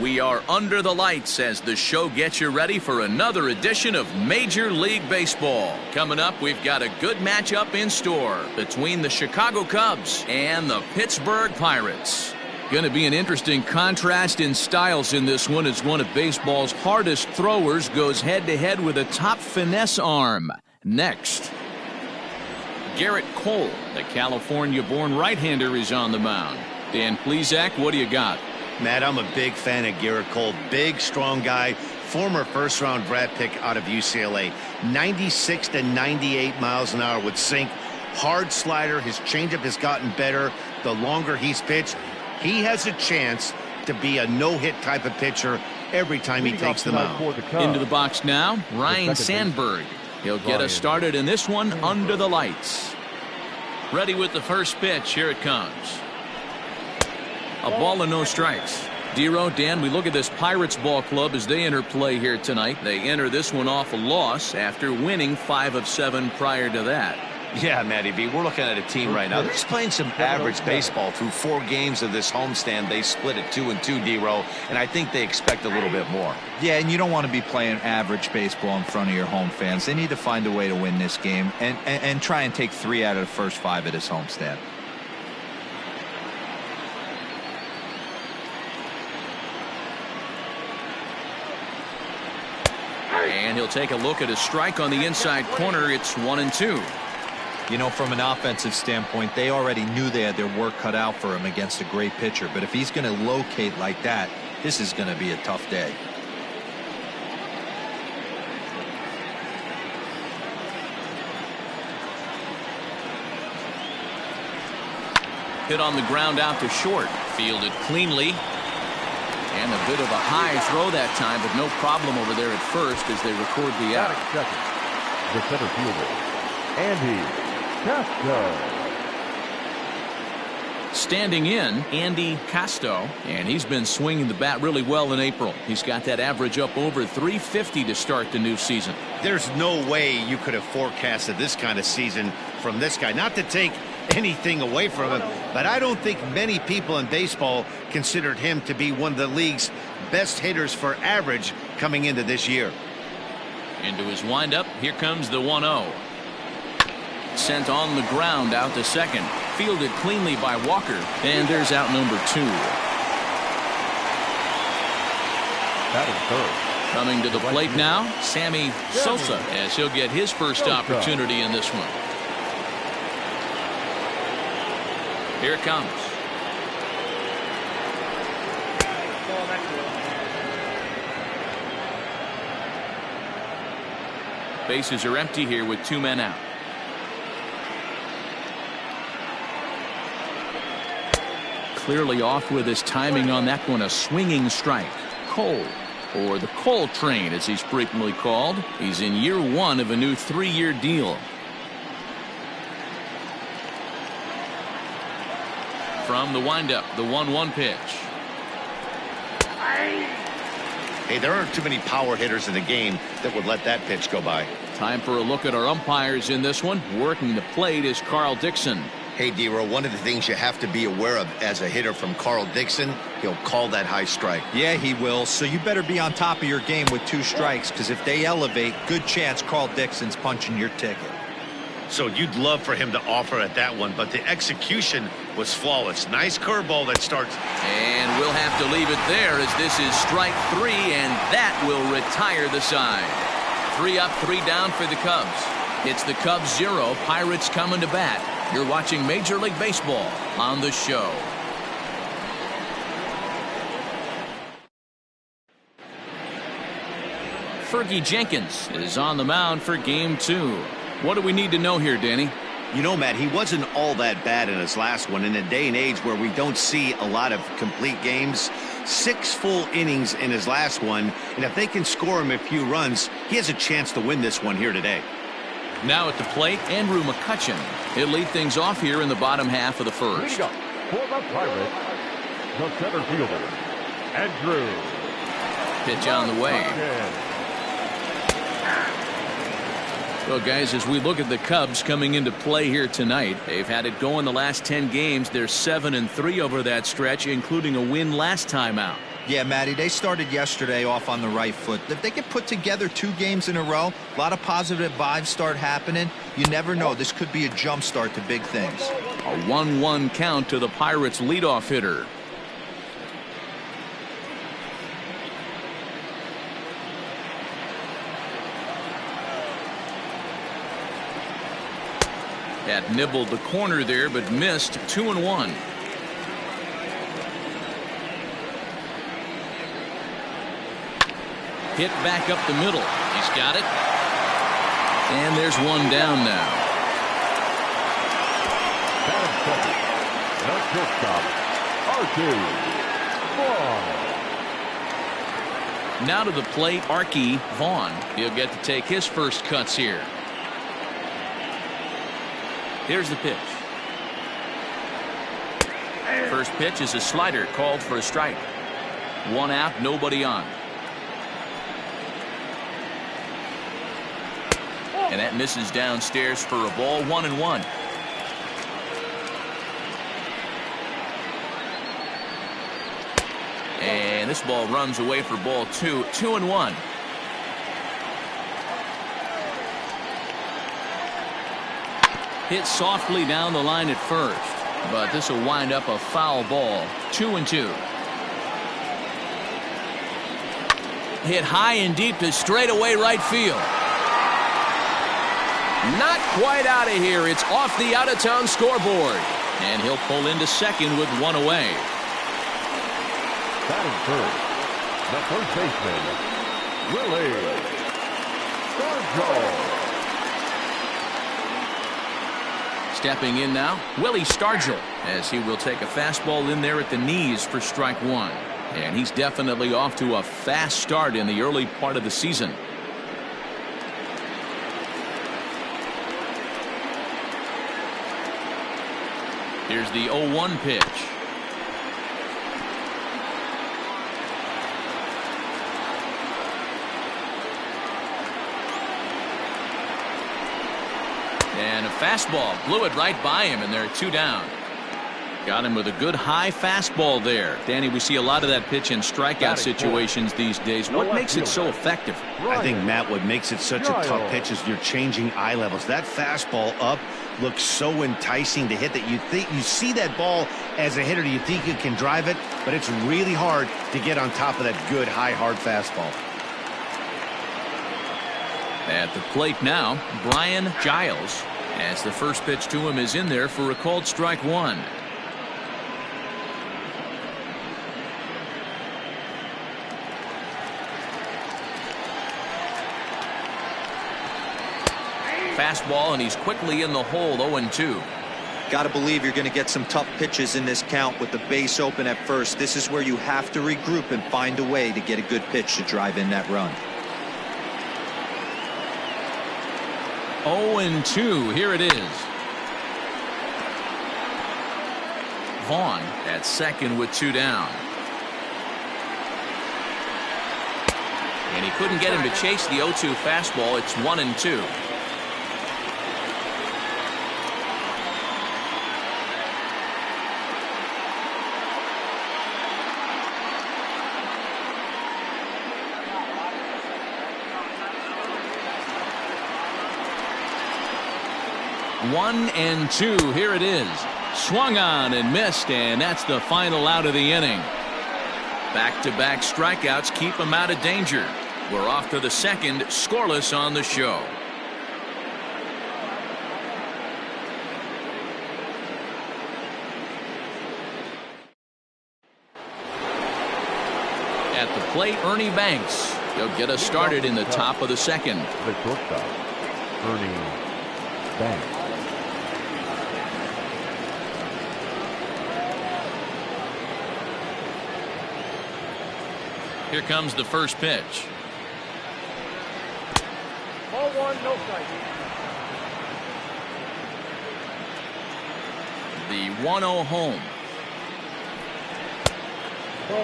We are under the lights as the show gets you ready for another edition of Major League Baseball. Coming up, we've got a good matchup in store between the Chicago Cubs and the Pittsburgh Pirates. Going to be an interesting contrast in styles in this one as one of baseball's hardest throwers goes head-to-head with a top finesse arm. Next, Garrett Cole, the California-born right-hander, is on the mound. Dan Plesac, what do you got? Matt, I'm a big fan of Garrett Cole. Big, strong guy. Former first-round draft pick out of UCLA. 96 to 98 miles an hour with sink. Hard slider. His changeup has gotten better the longer he's pitched. He has a chance to be a no-hit type of pitcher every time he takes the mound. Into the box now, Ryan Sandberg. He'll get us started in this one under the lights. Ready with the first pitch. Here it comes. A ball and no strikes. Dero, Dan, we look at this Pirates ball club as they enter play here tonight. They enter this one off a loss after winning 5 of 7 prior to that. Yeah, Matty B, we're looking at a team right now. They're just playing some average baseball through 4 games of this homestand. They split it 2-2, Dero, and I think they expect a little bit more. Yeah, and you don't want to be playing average baseball in front of your home fans. They need to find a way to win this game and try and take 3 out of the first 5 of this homestand. And he'll take a look at a strike on the inside corner. It's 1-2. You know, from an offensive standpoint, they already knew they had their work cut out for him against a great pitcher. But if he's going to locate like that, this is going to be a tough day. Hit on the ground out to short. Fielded cleanly. And a bit of a high throw that time, but no problem over there at first as they record the out. The center fielder, Andy Casto. Standing in, Andy Casto, and he's been swinging the bat really well in April. He's got that average up over 350 to start the new season. There's no way you could have forecasted this kind of season from this guy. Not to take anything away from him, but I don't think many people in baseball considered him to be one of the league's best hitters for average coming into this year. Into his windup, here comes the 1-0. Sent on the ground out to second. Fielded cleanly by Walker, and there's out number 2. Coming to the plate now, Sammy Sosa, as he'll get his first opportunity in this one. Here it comes. Bases are empty here with 2 men out. Clearly off with his timing on that one. A swinging strike. Cole, or the Cole train as he's frequently called. He's in year 1 of a new 3-year deal. From the windup, the 1-1 pitch. Hey, there aren't too many power hitters in the game that would let that pitch go by. Time for a look at our umpires in this one. Working the plate is Carl Dixon. Hey, Dero, one of the things you have to be aware of as a hitter from Carl Dixon, he'll call that high strike. Yeah, he will. So you better be on top of your game with 2 strikes, because if they elevate, good chance Carl Dixon's punching your ticket. So you'd love for him to offer at that one, but the execution was flawless. Nice curveball that starts. And we'll have to leave it there as this is strike 3, and that will retire the side. 3 up, 3 down for the Cubs. It's the Cubs 0, Pirates coming to bat. You're watching Major League Baseball on the show. Fergie Jenkins is on the mound for game 2. What do we need to know here, Danny? You know, Matt, he wasn't all that bad in his last one. In a day and age where we don't see a lot of complete games, 6 full innings in his last one, and if they can score him a few runs, he has a chance to win this one here today. Now at the plate, Andrew McCutchen. He'll lead things off here in the bottom half of the first. For the Pirates, the center fielder, Andrew. Pitch on the way. Well, guys, as we look at the Cubs coming into play here tonight, they've had it going the last 10 games. They're 7-3 over that stretch, including a win last time out. Yeah, Matty, they started yesterday off on the right foot. If they can put together 2 games in a row, a lot of positive vibes start happening. You never know. This could be a jump start to big things. A 1-1 count to the Pirates leadoff hitter. Had nibbled the corner there, but missed. 2-1. Hit back up the middle. He's got it. And there's one down now. The shortstop, Archie Vaughn. Now to the plate, Archie Vaughn. He'll get to take his first cuts here. Here's the pitch. First pitch is a slider called for a strike. 1 out, nobody on. And that misses downstairs for a ball. 1-1. And this ball runs away for ball 2. 2-1. Hit softly down the line at first, but this will wind up a foul ball. 2-2. Hit high and deep to straightaway right field. Not quite out of here. It's off the out-of-town scoreboard. And he'll pull into second with 1 away. Batting first, the first baseman, Willie Stargell. Stepping in now, Willie Stargell, as he will take a fastball in there at the knees for strike 1. And he's definitely off to a fast start in the early part of the season. Here's the 0-1 pitch. And a fastball blew it right by him, and there are 2 down. Got him with a good high fastball there. Danny, we see a lot of that pitch in strikeout situations these days. What makes it so effective? I think, Matt, what makes it such a tough pitch is you're changing eye levels. That fastball up looks so enticing to hit that you see that ball as a hitter, you think you can drive it, but it's really hard to get on top of that good high hard fastball. At the plate now, Brian Giles, as the first pitch to him is in there for a called strike 1. Fastball, and he's quickly in the hole. 0-2. Got to believe you're going to get some tough pitches in this count with the base open at first. This is where you have to regroup and find a way to get a good pitch to drive in that run. 0-2. Here it is. Vaughn at second with 2 down. And he couldn't get him to chase the 0-2 fastball. It's 1-2. One and 2. Here it is. Swung on and missed, and that's the final out of the inning. Back-to-back strikeouts keep him out of danger. We're off to the second, scoreless on the show. At the plate, Ernie Banks. He'll get us started in the top of the second. The shortstop, Ernie Banks. Here comes the first pitch. Ball 1, no strike. The 1-0 home.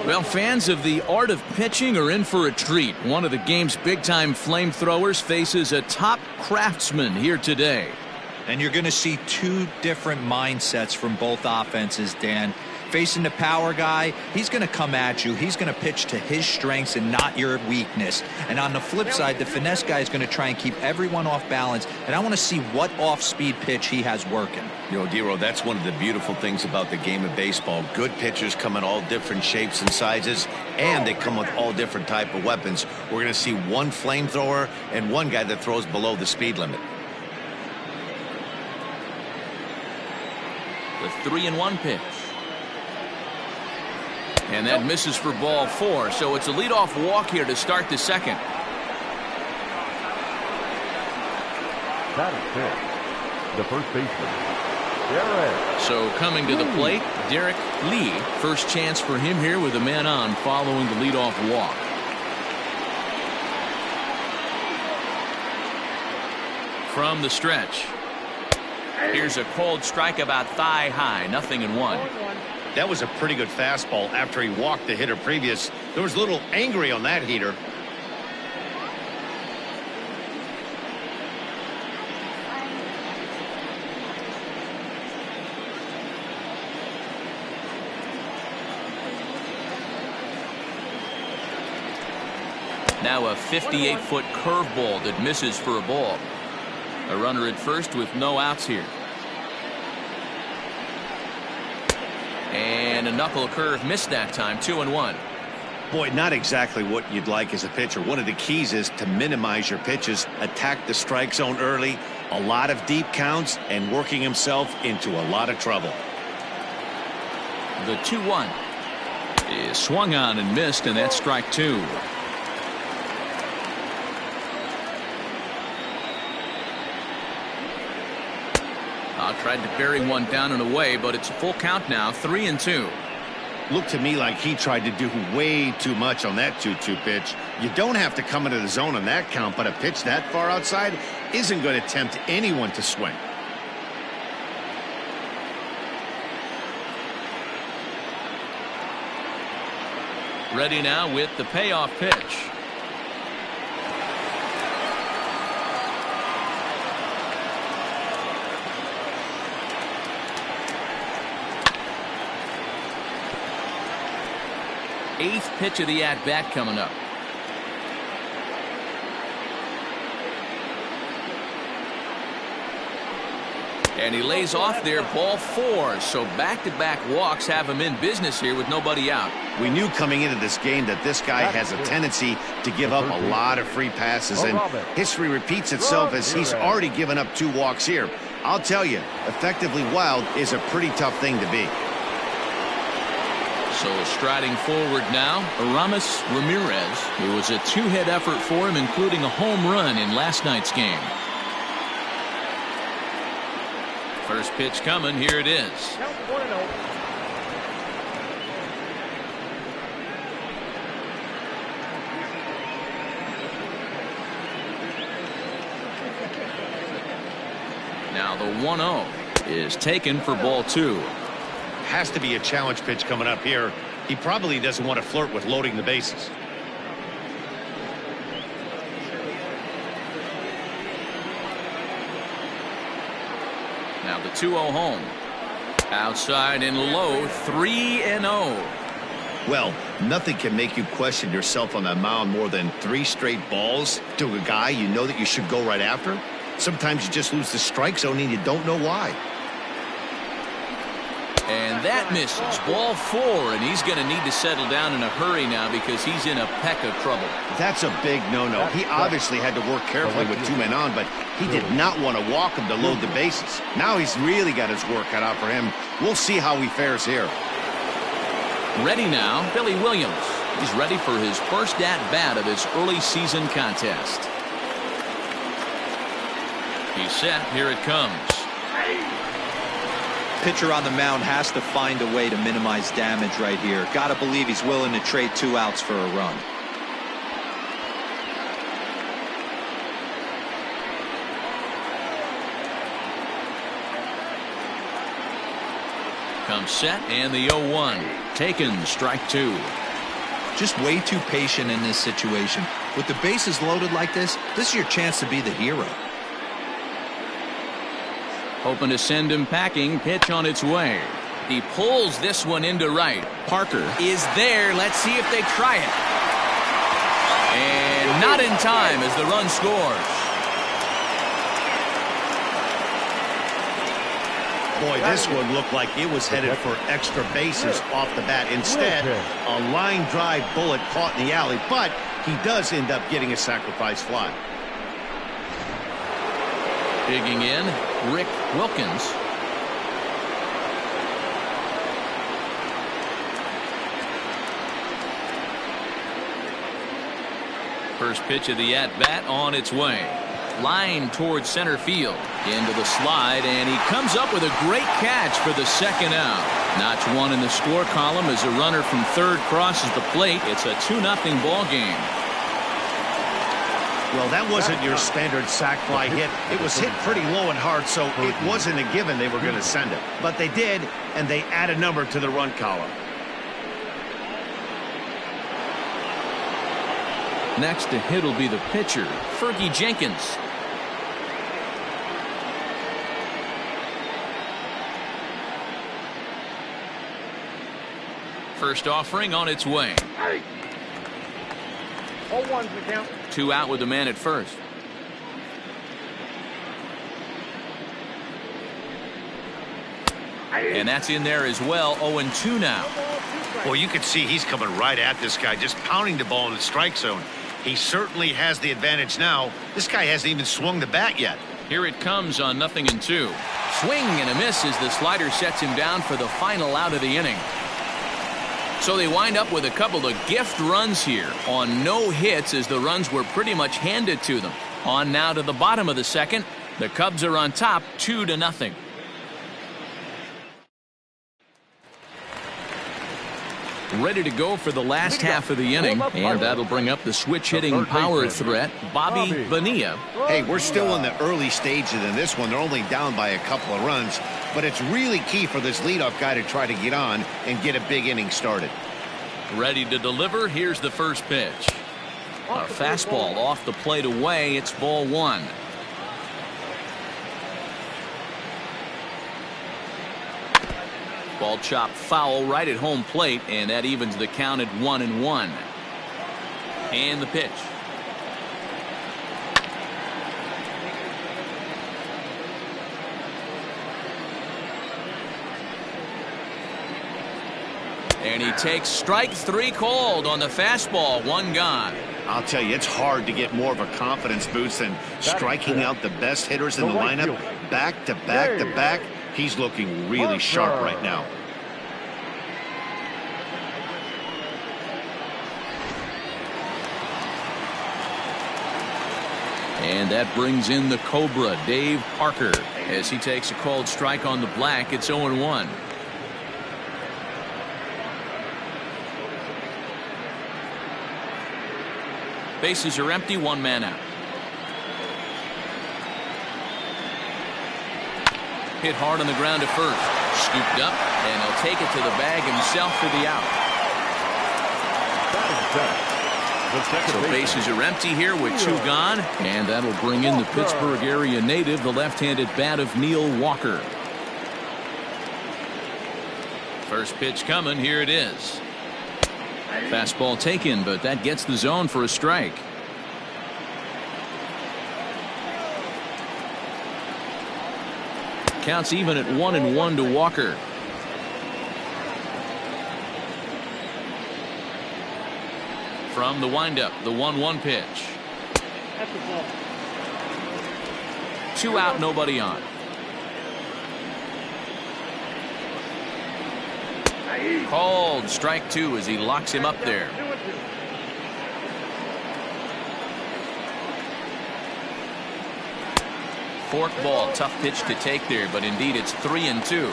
Well, fans of the art of pitching are in for a treat. One of the game's big-time flamethrowers faces a top craftsman here today. And you're going to see 2 different mindsets from both offenses, Dan. Facing the power guy, he's going to come at you. He's going to pitch to his strengths and not your weakness. And on the flip side, the finesse guy is going to try and keep everyone off balance. And I want to see what off-speed pitch he has working. You know, Dero, that's one of the beautiful things about the game of baseball. Good pitchers come in all different shapes and sizes, and they come with all different type of weapons. We're going to see one flamethrower and one guy that throws below the speed limit. The 3-1 pitch. And that misses for ball 4, so it's a leadoff walk here to start the second. Batting fifth, the first baseman, Derek. So coming to the plate, Derek Lee. First chance for him here with a man on following the leadoff walk. From the stretch. Here's a cold strike about thigh high, 0-1. That was a pretty good fastball after he walked the hitter previous. There was a little angry on that heater. Now a 58-foot curveball that misses for a ball. A runner at first with no outs here. And a knuckle curve missed that time, 2-1. Boy, not exactly what you'd like as a pitcher. One of the keys is to minimize your pitches, attack the strike zone early, a lot of deep counts, and working himself into a lot of trouble. The 2-1 is swung on and missed, and that's strike 2. Tried to bury one down and away, but it's a full count now, 3-2. Looked to me like he tried to do way too much on that 2-2 pitch. You don't have to come into the zone on that count, but a pitch that far outside isn't going to tempt anyone to swing. Ready now with the payoff pitch. Eighth pitch of the at-bat coming up. And he lays off there, ball 4. So back-to-back walks have him in business here with nobody out. We knew coming into this game that this guy has a tendency to give up a lot of free passes, and history repeats itself as he's already given up 2 walks here. I'll tell you, effectively wild is a pretty tough thing to be. So striding forward now, Aramis Ramirez. It was a 2-hit effort for him, including a home run in last night's game. First pitch coming. Here it is. Now the 1-0 is taken for ball 2. Has to be a challenge pitch coming up here. He probably doesn't want to flirt with loading the bases. Now the 2-0 home. Outside and low, 3-0. Well, nothing can make you question yourself on that mound more than 3 straight balls to a guy you know that you should go right after. Sometimes you just lose the strike zone and you don't know why. And that misses. Ball 4, and he's going to need to settle down in a hurry now because he's in a peck of trouble. That's a big no-no. He obviously had to work carefully with 2 men on, but he did not want to walk him to load the bases. Now he's really got his work cut out for him. We'll see how he fares here. Ready now, Billy Williams. He's ready for his first at-bat of his early season contest. He's set. Here it comes. Pitcher on the mound has to find a way to minimize damage right here. Got to believe he's willing to trade 2 outs for a run. Comes set, and the 0-1. Taken, strike 2. Just way too patient in this situation. With the bases loaded like this is your chance to be the hero. Hoping to send him packing. Pitch on its way. He pulls this one into right. Parker is there. Let's see if they try it. And not in time as the run scores. Boy, this one looked like it was headed for extra bases off the bat. Instead, a line drive bullet caught in the alley, but he does end up getting a sacrifice fly. Digging in, Rick Wilkins. First pitch of the at-bat on its way. Line towards center field. Into the slide, and he comes up with a great catch for the second out. Notch one in the score column as a runner from third crosses the plate. It's a 2-0 ball game. Well, that wasn't your standard sac fly hit. It was hit pretty low and hard, so it wasn't a given they were going to send it. But they did, and they add a number to the run column. Next to hit will be the pitcher, Fergie Jenkins. First offering on its way. 0-1's the count. 2 out with the man at first. And that's in there as well. 0-2 now. Well, you can see he's coming right at this guy, just pounding the ball in the strike zone. He certainly has the advantage now. This guy hasn't even swung the bat yet. Here it comes on 0-2. Swing and a miss as the slider sets him down for the final out of the inning. So they wind up with a couple of gift runs here on no hits as the runs were pretty much handed to them. On now to the bottom of the second. The Cubs are on top 2-0. Ready to go for the last half of the inning, and that'll bring up the switch-hitting power threat, Bobby Bonilla. Hey, we're still in the early stages in this one. They're only down by a couple of runs, but it's really key for this leadoff guy to try to get on and get a big inning started. Ready to deliver. Here's the first pitch. A fastball off the plate away. It's ball one. Ball chopped foul right at home plate, and that evens the count at 1-1. And the pitch. And he takes strike 3 called on the fastball. 1 gone. I'll tell you, it's hard to get more of a confidence boost than striking out the best hitters in the lineup back to back to back. He's looking really sharp right now. And that brings in the Cobra, Dave Parker, as he takes a called strike on the black. It's 0-1. Bases are empty, 1 man out. Hit hard on the ground to first. Scooped up, and he'll take it to the bag himself for the out. So bases are empty here with 2 gone, and that'll bring in the Pittsburgh area native, the left-handed bat of Neil Walker. First pitch coming. Here it is. Fastball taken, but that gets the zone for a strike. Counts even at 1-1 to Walker. From the windup, the 1-1 pitch. 2 out, nobody on. Called strike 2 as he locks him up there. Fork ball, tough pitch to take there, but indeed it's 3-2.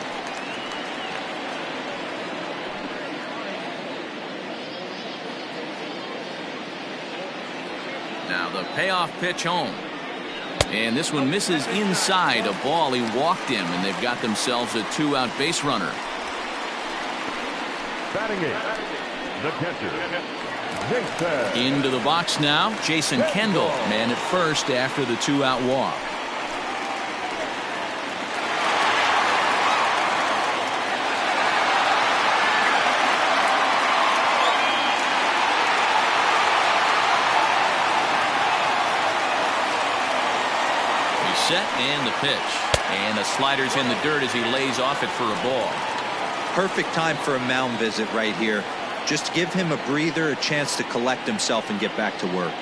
Now the payoff pitch home. And this one misses inside a ball. He walked him, and they've got themselves a 2-out base runner. Batting it, the catcher, Jason. Into the box now, Jason Kendall, man at first after the 2-out walk. He's set and the pitch. And the slider's in the dirt as he lays off it for a ball. Perfect time for a mound visit right here. Just give him a breather, a chance to collect himself and get back to work.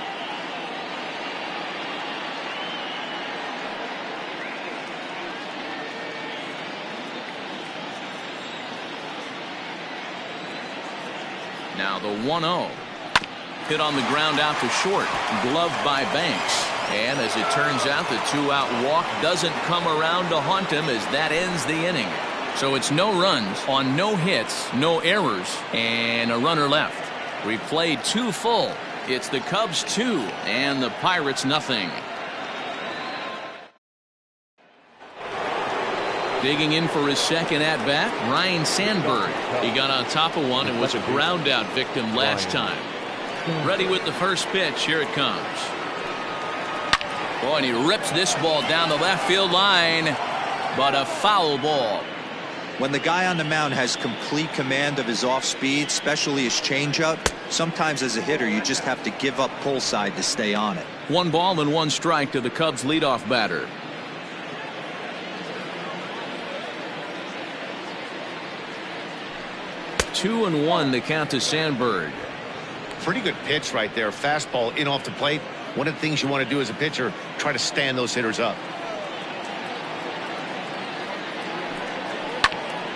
Now the 1-0. Hit on the ground out to short. Gloved by Banks. And as it turns out, the 2-out walk doesn't come around to haunt him as that ends the inning. So it's no runs on no hits, no errors, and a runner left. We played 2 full. It's the Cubs 2 and the Pirates nothing. Digging in for his second at-bat, Ryan Sandberg. He got on top of one and was a ground-out victim last time. Ready with the first pitch. Here it comes. Boy, and he rips this ball down the left field line, but a foul ball. When the guy on the mound has complete command of his off speed, especially his changeup, sometimes as a hitter you just have to give up pull side to stay on it. 1 ball and 1 strike to the Cubs leadoff batter. Two and 1 the count to Sandberg. Pretty good pitch right there. Fastball in off the plate. One of the things you want to do as a pitcher, try to stand those hitters up.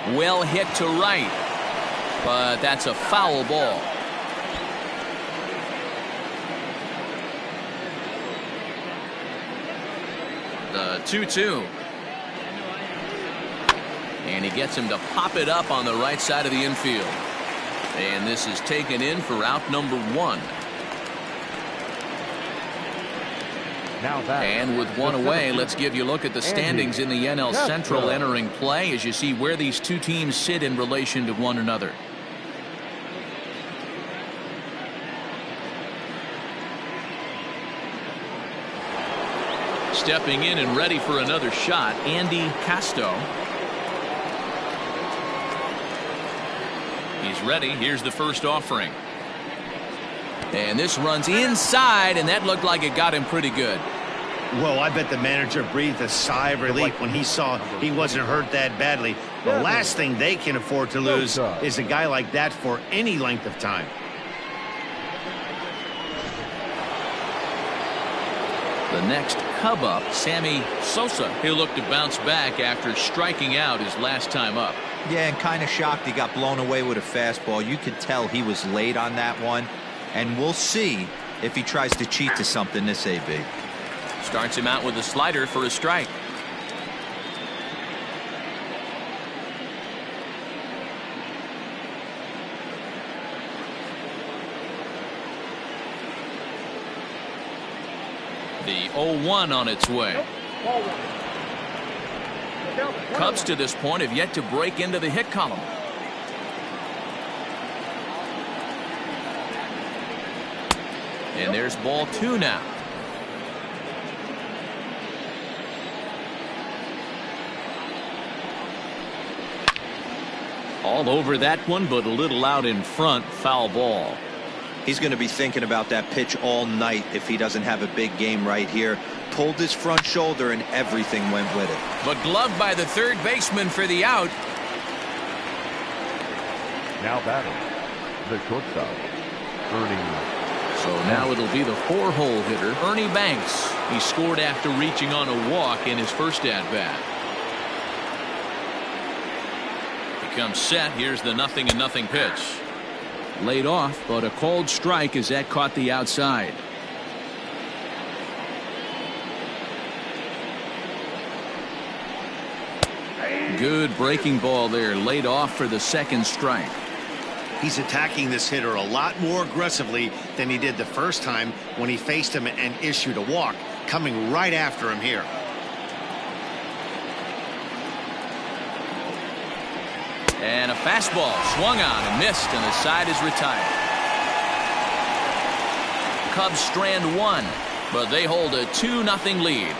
Well hit to right, but that's a foul ball. The 2-2. And he gets him to pop it up on the right side of the infield. And this is taken in for out number 1. And with 1 away, let's give you a look at the standings in the NL Central entering play as you see where these 2 teams sit in relation to one another. Stepping in and ready for another shot, Andy Casto. He's ready. Here's the first offering. And this runs inside, and that looked like it got him pretty good. Well, I bet the manager breathed a sigh of relief when he saw he wasn't hurt that badly. The last thing they can afford to lose is a guy like that for any length of time. The next Cub up, Sammy Sosa. He'll look to bounce back after striking out his last time up. Yeah, and kind of shocked he got blown away with a fastball. You could tell he was late on that one. And we'll see if he tries to cheat to something this AB. Starts him out with a slider for a strike. The 0-1 on its way. Cubs to this point have yet to break into the hit column. And there's ball 2 now. All over that one, but a little out in front. Foul ball. He's going to be thinking about that pitch all night if he doesn't have a big game right here. Pulled his front shoulder and everything went with it. But gloved by the third baseman for the out. Now batting, the shortstop, Ernie. So now it'll be the 4-hole hitter, Ernie Banks. He scored after reaching on a walk in his first at-bat. He comes set. Here's the 0-0 pitch. Laid off, but a called strike as that caught the outside. Good breaking ball there, laid off for the second strike. He's attacking this hitter a lot more aggressively than he did the first time when he faced him and issued a walk, coming right after him here. And a fastball swung on and missed, and the side is retired. Cubs strand 1, but they hold a 2-0 lead.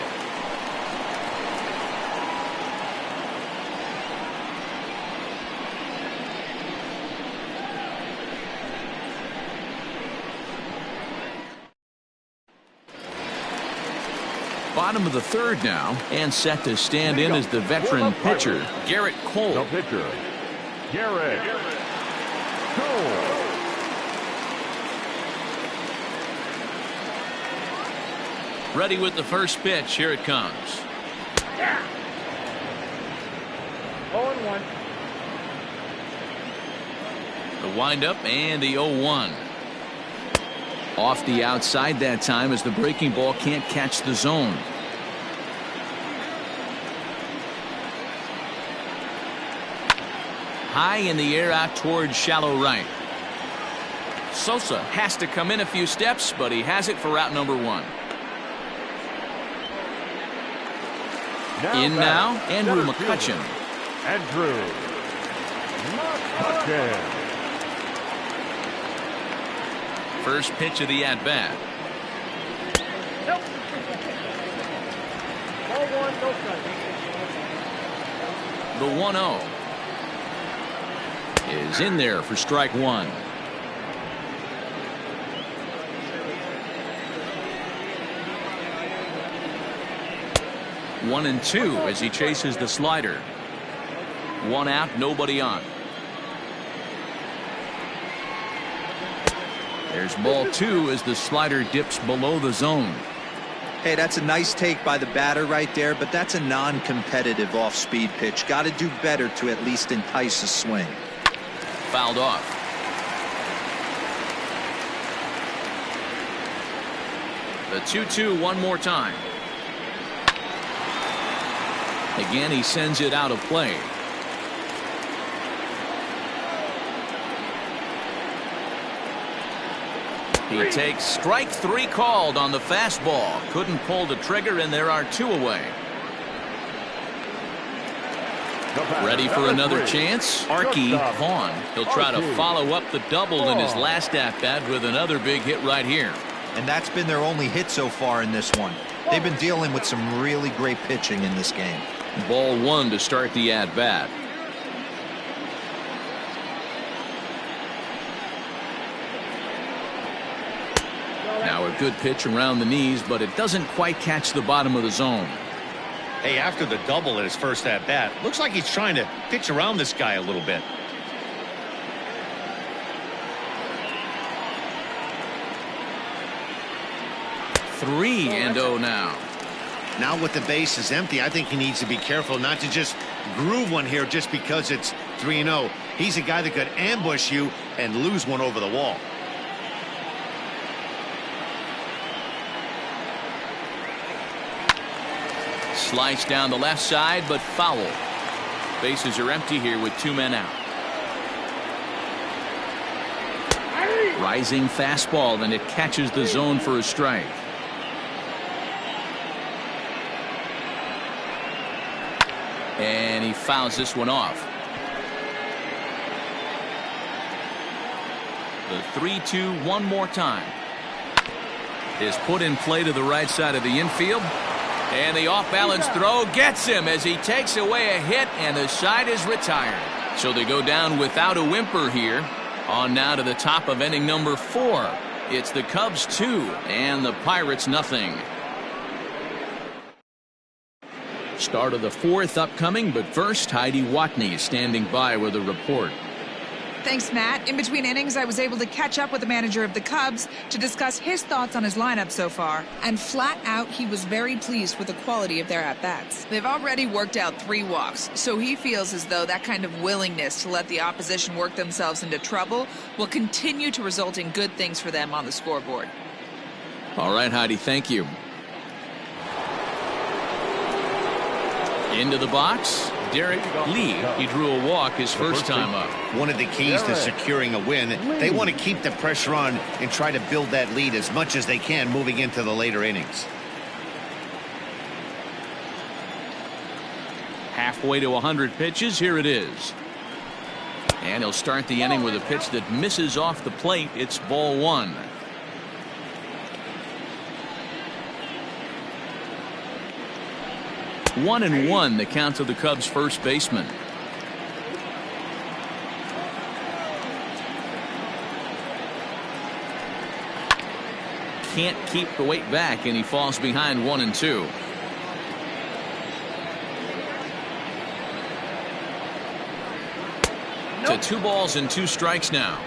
bottom of the third now, and set to stand in as the veteran pitcher, Garrett Cole. The pitcher, Garrett Cole. Ready with the first pitch. Here it comes. 0-1. The windup and the 0-1. Off the outside that time as the breaking ball can't catch the zone. High in the air out towards shallow right. Sosa has to come in a few steps, but he has it for route number 1. In now, Andrew McCutchen. Andrew McCutchen. First pitch of the at-bat. Nope. 0-1, no strike. The 1-0 is in there for strike 1. One and two as he chases the slider. 1 out, nobody on. There's ball 2 as the slider dips below the zone. Hey, that's a nice take by the batter right there, but that's a non-competitive off-speed pitch. Got to do better to at least entice a swing. Fouled off. The 2-2 one more time. Again, he sends it out of play. He takes strike 3 called on the fastball. Couldn't pull the trigger, and there are 2 away. Ready for another chance? Arky Vaughn. He'll try to follow up the double in his last at-bat with another big hit right here. And that's been their only hit so far in this one. They've been dealing with some really great pitching in this game. Ball 1 to start the at-bat. Now a good pitch around the knees, but it doesn't quite catch the bottom of the zone. Hey, after the double at his first at-bat, looks like he's trying to pitch around this guy a little bit. Three and 0 now. Now with the base is empty, I think he needs to be careful not to just groove one here just because it's 3-0. He's a guy that could ambush you and lose one over the wall. Slice down the left side, but foul. Bases are empty here with 2 men out. Rising fastball, and it catches the zone for a strike. And he fouls this one off. The 3-2 one more time. Is put in play to the right side of the infield. And the off-balance throw gets him as he takes away a hit, and the side is retired. So they go down without a whimper here. On now to the top of inning number 4. It's the Cubs 2 and the Pirates nothing. Start of the 4th upcoming, but first Heidi Watney is standing by with a report. Thanks, Matt. In between innings, I was able to catch up with the manager of the Cubs to discuss his thoughts on his lineup so far. And flat out, he was very pleased with the quality of their at-bats. They've already worked out 3 walks, so he feels as though that kind of willingness to let the opposition work themselves into trouble will continue to result in good things for them on the scoreboard. All right, Heidi, thank you. Into the box, Derek Lee. He drew a walk his first time up. One of the keys to securing a win, they want to keep the pressure on and try to build that lead as much as they can moving into the later innings. Halfway to 100 pitches, here it is. And he'll start the inning with a pitch that misses off the plate. It's ball 1. One and 1 the count of the Cubs first baseman. Can't keep the weight back, and he falls behind 1 and 2. To 2 balls and 2 strikes now.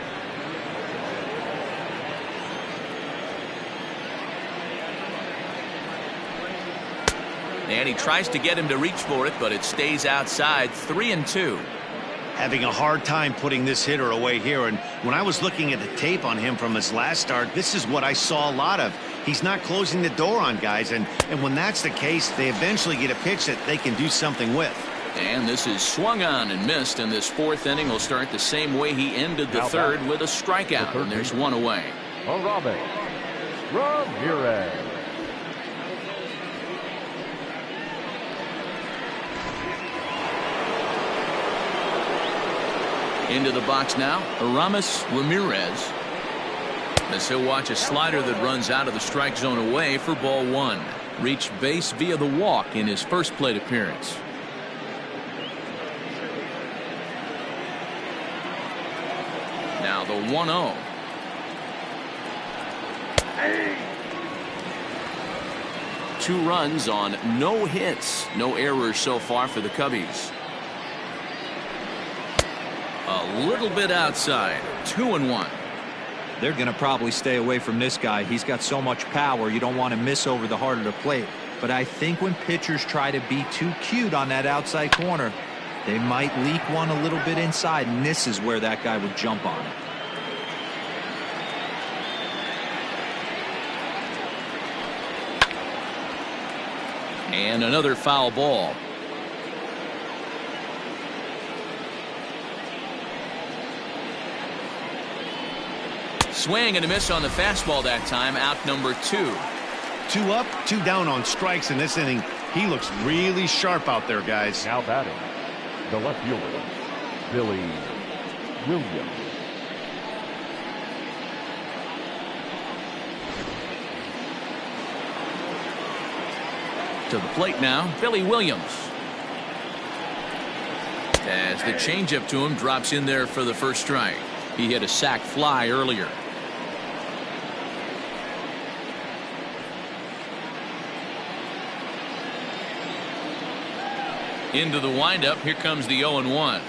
And he tries to get him to reach for it, but it stays outside. 3-2. Having a hard time putting this hitter away here. And when I was looking at the tape on him from his last start, this is what I saw a lot of. He's not closing the door on guys. And when that's the case, they eventually get a pitch that they can do something with. And this is swung on and missed. And this 4th inning will start the same way he ended the 3rd, with a strikeout. And there's 1 away. Ramirez. Into the box now, Ramirez. As he'll watch a slider that runs out of the strike zone away for ball 1. Reached base via the walk in his first plate appearance. Now the 1-0. Two runs on no hits, no errors so far for the Cubbies. A little bit outside. 2-1. They're going to probably stay away from this guy. He's got so much power, you don't want to miss over the heart of the plate. But I think when pitchers try to be too cute on that outside corner, they might leak one a little bit inside, and this is where that guy would jump on it. And another foul ball. Swing and a miss on the fastball that time. Out number 2. 2 up, 2 down on strikes in this inning. He looks really sharp out there, guys. Now batting, the left fielder, Billy Williams. To the plate now, Billy Williams. As the changeup to him drops in there for the first strike. He hit a sac fly earlier. Into the windup. Here comes the 0-1.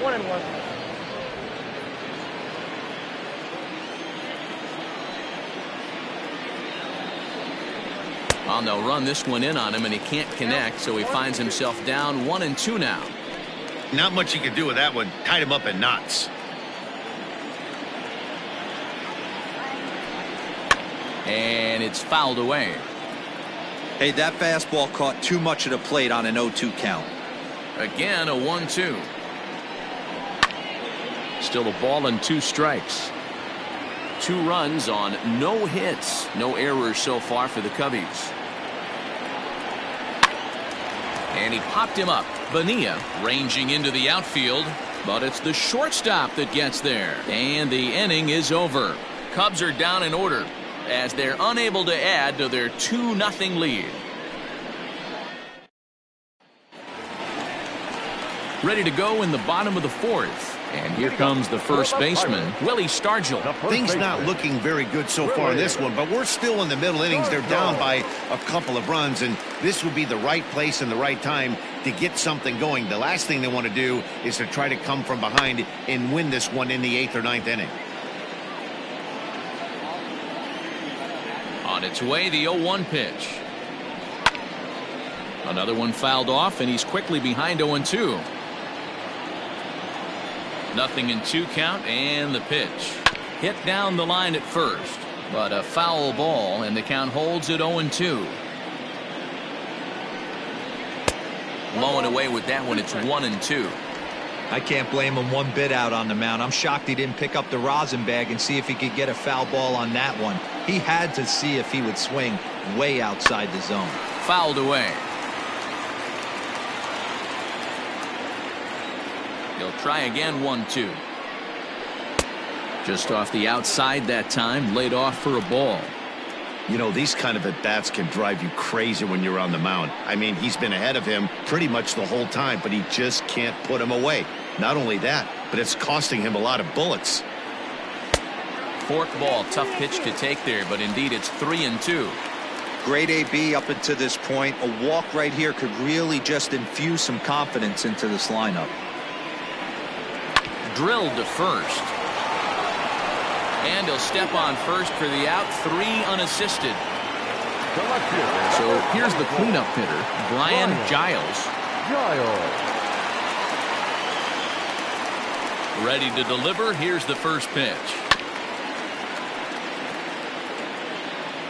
1-1. Well, they'll run this one in on him, and he can't connect, so he finds himself down 1-2 now. Not much he could do with that one. Tied him up in knots. And it's fouled away. Hey, that fastball caught too much of the plate on an 0-2 count. Again, a 1-2. Still a ball and 2 strikes. 2 runs on no hits, no errors so far for the Cubbies. And he popped him up. Bonilla ranging into the outfield, but it's the shortstop that gets there. And the inning is over. Cubs are down in order as they're unable to add to their 2-0 lead. Ready to go in the bottom of the 4th. And here comes the first baseman, Willie Stargell. Things not looking very good so far in this one, but we're still in the middle innings. They're down by a couple of runs, and this would be the right place and the right time to get something going. The last thing they want to do is to try to come from behind and win this one in the 8th or 9th inning. On its way, the 0-1 pitch. Another one fouled off, and he's quickly behind 0-2. 0-2 count, and the pitch. Hit down the line at first, but a foul ball, and the count holds at 0-2. Blowing away with that one, it's 1-2. I can't blame him one bit out on the mound. I'm shocked he didn't pick up the rosin bag and see if he could get a foul ball on that one. He had to see if he would swing way outside the zone. Fouled away. He'll try again. 1-2. Just off the outside that time, laid off for a ball. You know, these kind of at-bats can drive you crazy when you're on the mound. I mean, he's been ahead of him pretty much the whole time, but he just can't put him away. Not only that, but it's costing him a lot of bullets. Fourth ball, tough pitch to take there, but indeed it's 3-2. Great AB up until this point. A walk right here could really just infuse some confidence into this lineup. drilled to first. And he'll step on first for the out, 3 unassisted. So here's the cleanup hitter, Brian Giles. Ready to deliver. Here's the first pitch.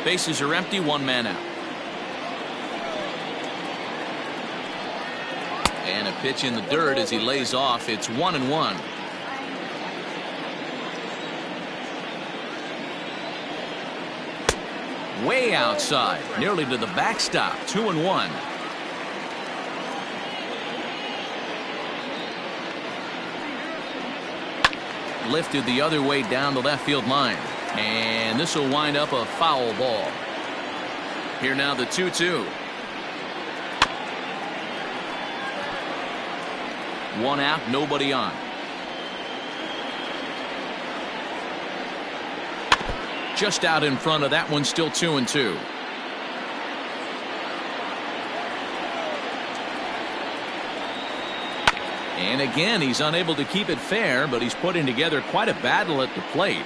Bases are empty, 1 man out. And a pitch in the dirt as he lays off. It's 1-1. Way outside, nearly to the backstop. 2-1. Lifted the other way down the left field line. And this will wind up a foul ball. Here now the 2-2. 1 out, nobody on. Just out in front of that one, still 2-2. And again, he's unable to keep it fair, but he's putting together quite a battle at the plate.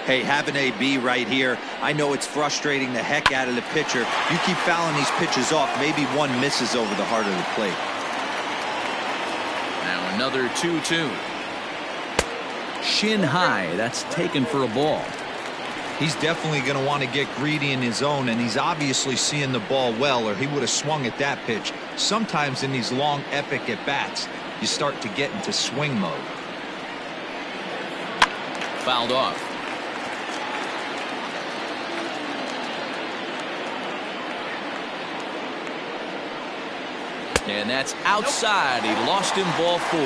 Hey, having AB right here, I know it's frustrating the heck out of the pitcher. You keep fouling these pitches off, maybe one misses over the heart of the plate. Now another 2-2. Shin high, that's taken for a ball. He's definitely going to want to get greedy in his zone, and he's obviously seeing the ball well, or he would have swung at that pitch. Sometimes in these long, epic at-bats, you start to get into swing mode. Fouled off. And that's outside. He lost him, ball 4.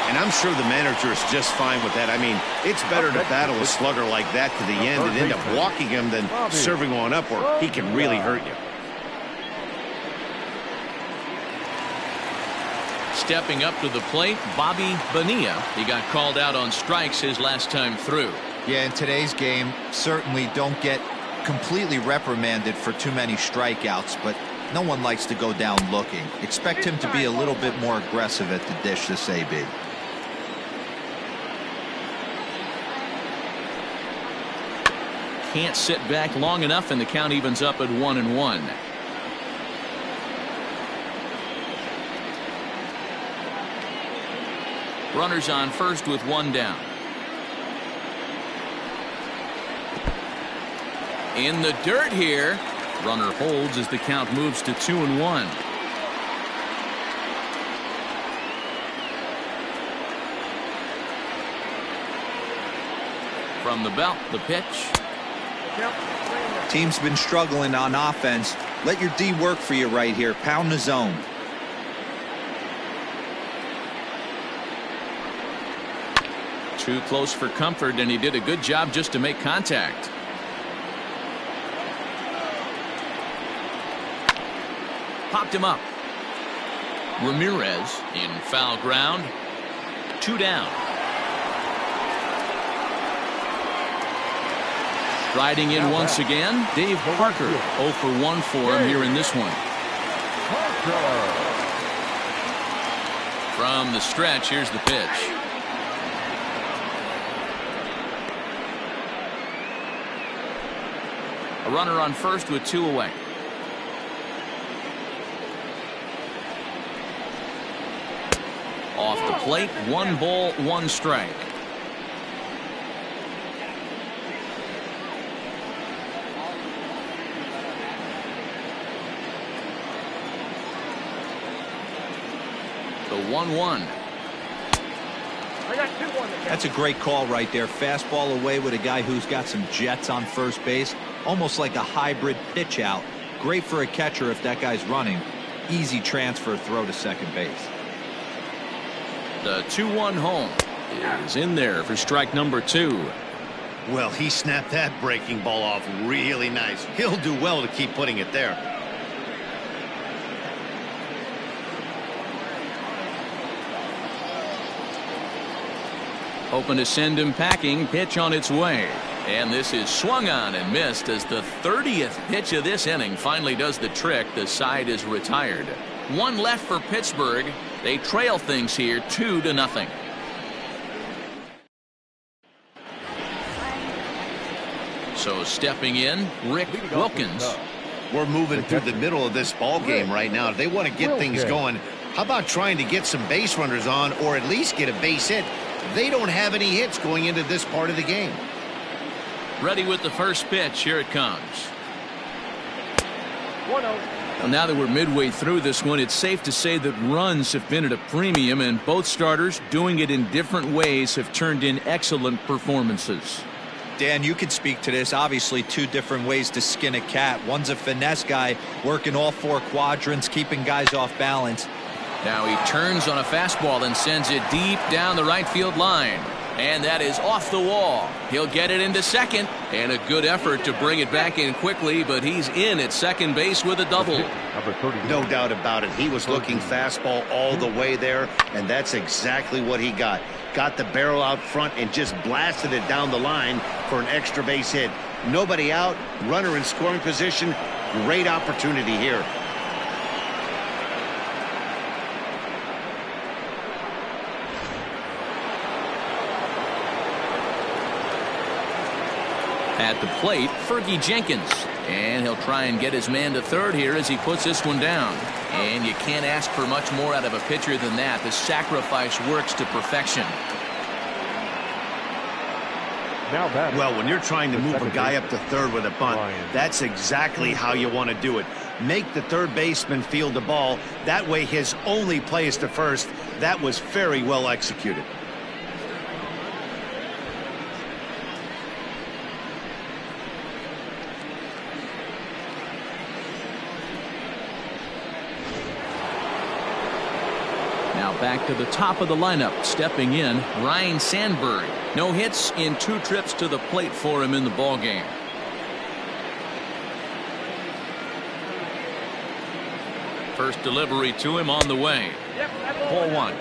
And I'm sure the manager is just fine with that. I mean, it's better to battle a slugger like that to the end and end up walking him than serving one up where he can really hurt you. Stepping up to the plate, Bobby Bonilla. He got called out on strikes his last time through. Yeah, in today's game, certainly don't get completely reprimanded for too many strikeouts, but no one likes to go down looking. Expect him to be a little bit more aggressive at the dish this AB. Can't sit back long enough, and the count evens up at 1-1. Runners on first with 1 down. In the dirt here. Runner holds as the count moves to 2-1. From the belt, the pitch. Team's been struggling on offense. Let your D work for you right here. Pound the zone. Too close for comfort, and he did a good job just to make contact. Popped him up. Ramirez in foul ground. 2 down. Riding in once again, Dave Parker. 0 for 1 for him here in this one. From the stretch, here's the pitch. A runner on first with 2 away. Off the plate, 1 ball, 1 strike. The 1-1. That's a great call right there. Fastball away with a guy who's got some jets on first base. Almost like a hybrid pitch out. Great for a catcher if that guy's running. Easy transfer throw to second base. The 2-1 home is in there for strike number 2. Well, he snapped that breaking ball off really nice. He'll do well to keep putting it there. Hoping to send him packing. Pitch on its way. And this is swung on and missed as the 30th pitch of this inning finally does the trick. The side is retired. 1 left for Pittsburgh. They trail things here 2-0. So stepping in, Rick Wilkins. We're moving through the middle of this ball game right now. If they want to get things going, how about trying to get some base runners on or at least get a base hit? They don't have any hits going into this part of the game. Ready with the first pitch. Here it comes. 1-0. Well, now that we're midway through this one, it's safe to say that runs have been at a premium, and both starters, doing it in different ways, have turned in excellent performances. Dan, you can speak to this. Obviously, two different ways to skin a cat. One's a finesse guy, working all four quadrants, keeping guys off balance. Now he turns on a fastball and sends it deep down the right field line. And that is off the wall. He'll get it into second. And a good effort to bring it back in quickly, but he's in at second base with a double. No doubt about it. He was looking fastball all the way there, and that's exactly what he got. Got the barrel out front and just blasted it down the line for an extra base hit. Nobody out, runner in scoring position. Great opportunity here. At the plate, Fergie Jenkins. And he'll try and get his man to third here as he puts this one down. And you can't ask for much more out of a pitcher than that. The sacrifice works to perfection. Well, when you're trying to move a guy up to third with a bunt, that's exactly how you want to do it. Make the third baseman field the ball. That way his only play is to first. That was very well executed. Back to the top of the lineup, stepping in, Ryan Sandberg. No hits in 2 trips to the plate for him in the ballgame. First delivery to him on the way. Ball 1.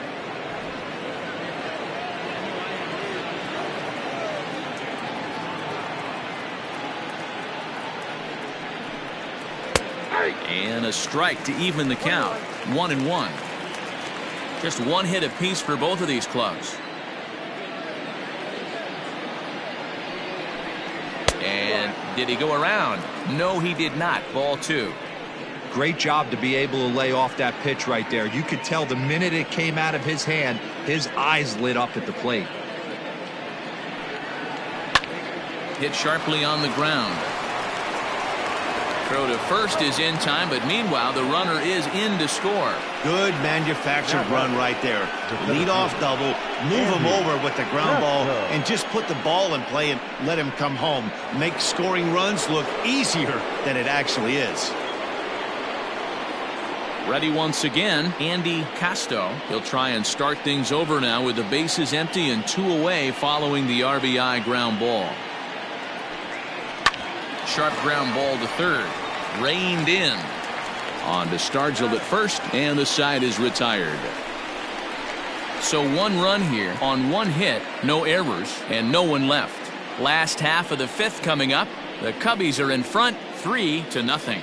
And a strike to even the count. 1-1. Just 1 hit apiece for both of these clubs. And did he go around? No, he did not. Ball 2. Great job to be able to lay off that pitch right there. You could tell the minute it came out of his hand, his eyes lit up at the plate. Hit sharply on the ground. Throw to first is in time, but meanwhile the runner is in to score. Good manufactured run right there. Lead off double, move him over with the ground ball, and just put the ball in play and let him come home. Make scoring runs look easier than it actually is. Ready once again, Andy Casto. He'll try and start things over now with the bases empty and 2 away following the RBI ground ball. Sharp ground ball to third. Reined in. On to Stargell at first, and the side is retired. So 1 run here on 1 hit, no errors, and no one left. Last half of the 5th coming up. The Cubbies are in front, 3-0.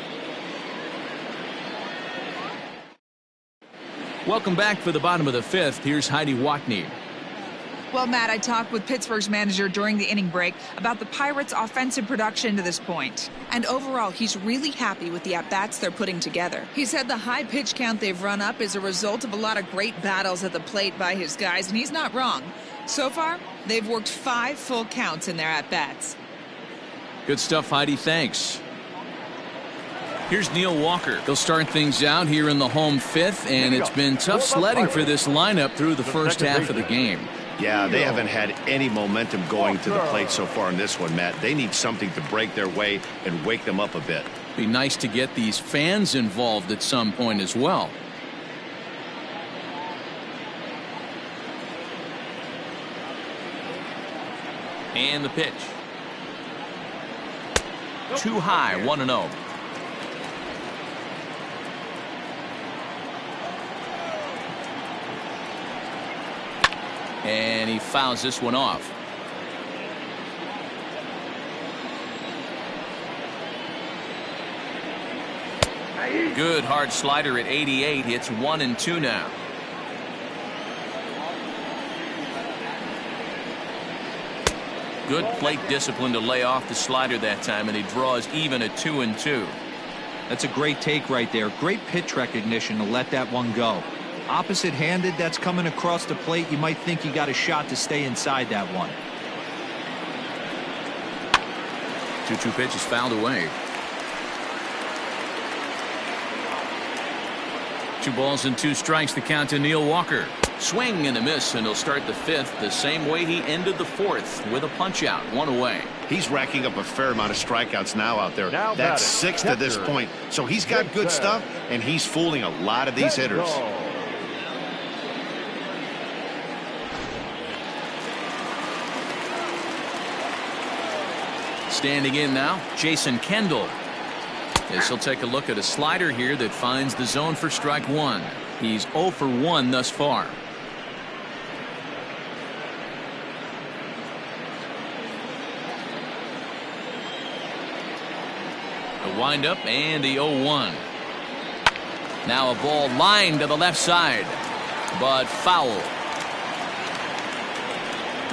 Welcome back for the bottom of the 5th. Here's Heidi Watney. Well, Matt, I talked with Pittsburgh's manager during the inning break about the Pirates' offensive production to this point. And overall, he's really happy with the at-bats they're putting together. He said the high pitch count they've run up is a result of a lot of great battles at the plate by his guys, and he's not wrong. So far, they've worked 5 full counts in their at-bats. Good stuff, Heidi. Thanks. Here's Neil Walker. He'll start things out here in the home 5th, and it's been tough sledding for this lineup through the first half of the game. Yeah, they haven't had any momentum going to the plate so far in this one, Matt. They need something to break their way and wake them up a bit. Be nice to get these fans involved at some point as well. And the pitch. Too high, 1-0. And he fouls this one off. Good hard slider at 88. It's 1-2 now. Good plate discipline to lay off the slider that time, and he draws even at 2-2. That's a great take right there. Great pitch recognition to let that one go. Opposite-handed, that's coming across the plate. You might think you got a shot to stay inside that one. 2-2 pitch is fouled away. 2 balls and 2 strikes, the count to Neil Walker. Swing and a miss, and he'll start the 5th the same way he ended the 4th, with a punch out, 1 away. He's racking up a fair amount of strikeouts now out there. That's 6 to this point. So he's got good stuff, and he's fooling a lot of these hitters. Standing in now, Jason Kendall. As he'll take a look at a slider here that finds the zone for strike 1. He's 0 for 1 thus far. The windup and the 0-1. Now a ball lined to the left side, but foul.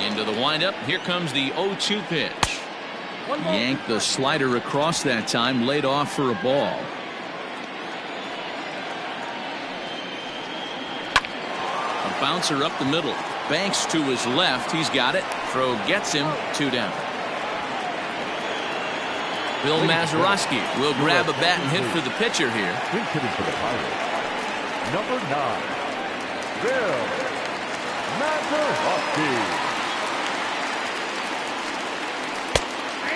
Into the windup. Here comes the 0-2 pitch. Yanked the slider across that time, laid off for a ball. A bouncer up the middle. Banks to his left. He's got it. Throw gets him. 2 down. Bill Mazeroski will grab a bat and hit for the pitcher here. Hitting for the Pirates, number 9, Bill Mazeroski.